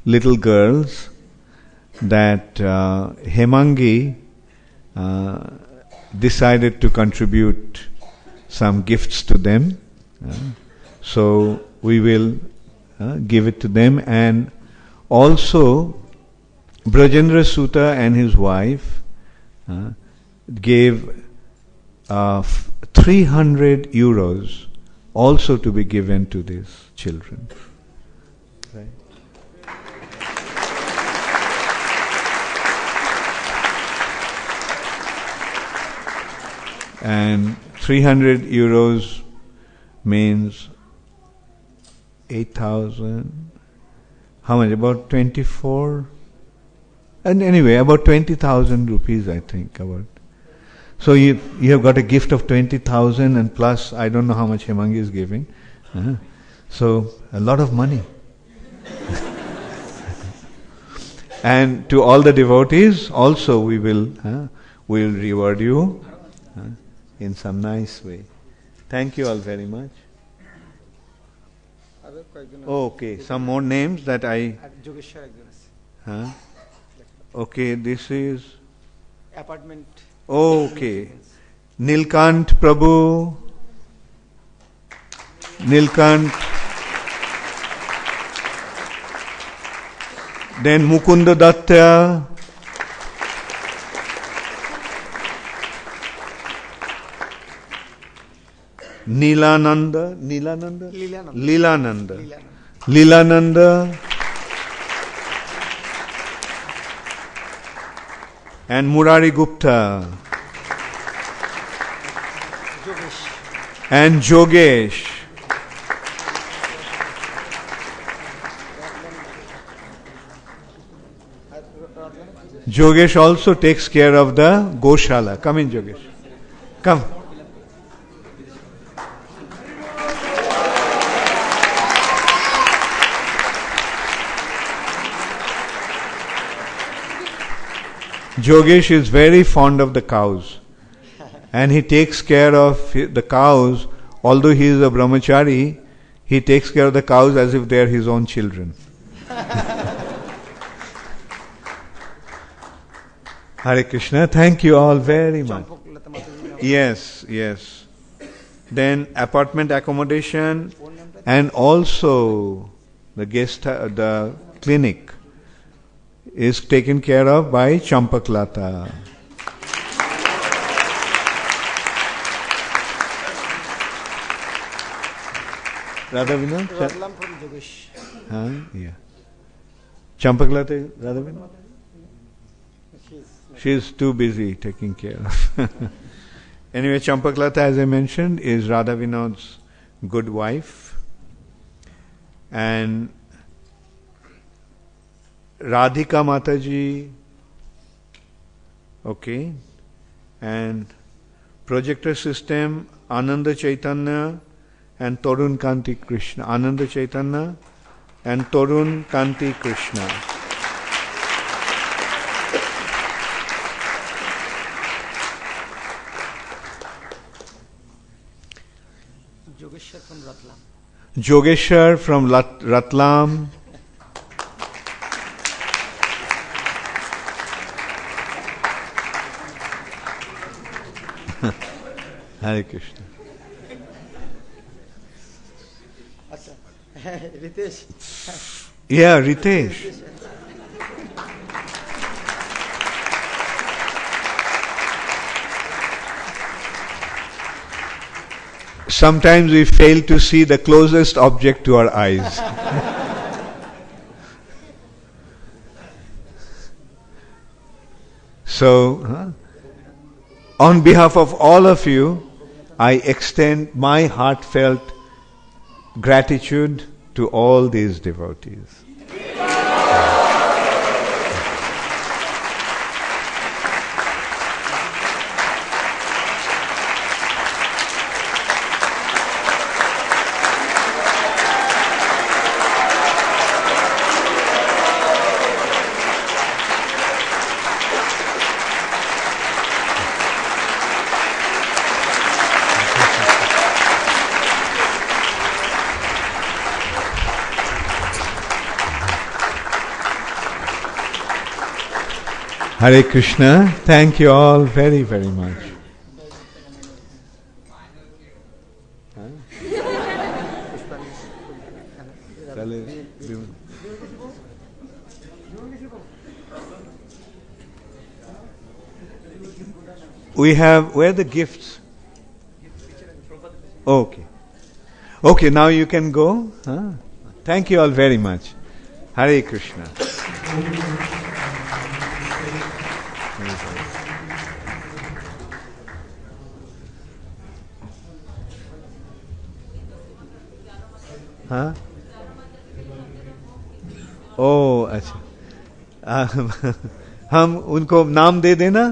little girls that Hemangi decided to contribute some gifts to them. So we will give it to them. And also Brajendra Sutta and his wife gave 300 euros also to be given to these children. Right? And 300 euros means 8,000. How much? About 24. And anyway, about 20,000 rupees, I think. About. So you have got a gift of 20,000, and plus I don't know how much Hemangi is giving. So a lot of money. And to all the devotees, also we will reward you in some nice way. Thank you all very much. Okay, some more names that I. Okay, this is apartment. Okay. Nilkant Prabhu. Nilkant. Then Mukunda Datta. Leelananda. And Murari Gupta. And Jogesh. Jogesh also takes care of the Goshala. Come in, Jogesh. Come. Jogesh is very fond of the cows. And he takes care of the cows. Although he is a brahmachari, he takes care of the cows as if they are his own children. Hare Krishna, thank you all very much. Yes, yes. Then apartment accommodation and also the clinic is taken care of by Champaklata. Radha Vinod? Radhalam from Jogesh. Yeah. Champaklata, Radha Vinod? She's too busy taking care of. Anyway, Champaklata, as I mentioned, is Radha Vinod's good wife. And Radhika Mataji, okay. And projector system, Ananda Chaitanya and Torun Kanti Krishna. Ananda Chaitanya and Torun Kanti Krishna. Jogeshwar from Ratlam. Hare Krishna. Ritesh. Yeah, Ritesh. Sometimes we fail to see the closest object to our eyes. So, on behalf of all of you, I extend my heartfelt gratitude to all these devotees. Hare Krishna, thank you all very, very much. We have, where are the gifts? Okay. Okay, now you can go. Thank you all very much. Hare Krishna. हाँ? ओ अच्छा हम उनको नाम दे देना,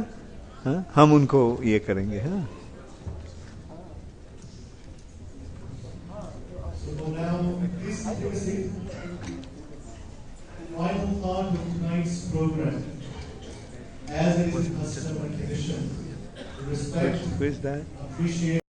हाँ? हम उनको ये करेंगे, हाँ? Final part of tonight's program, as it is custom and tradition, respect, appreciate.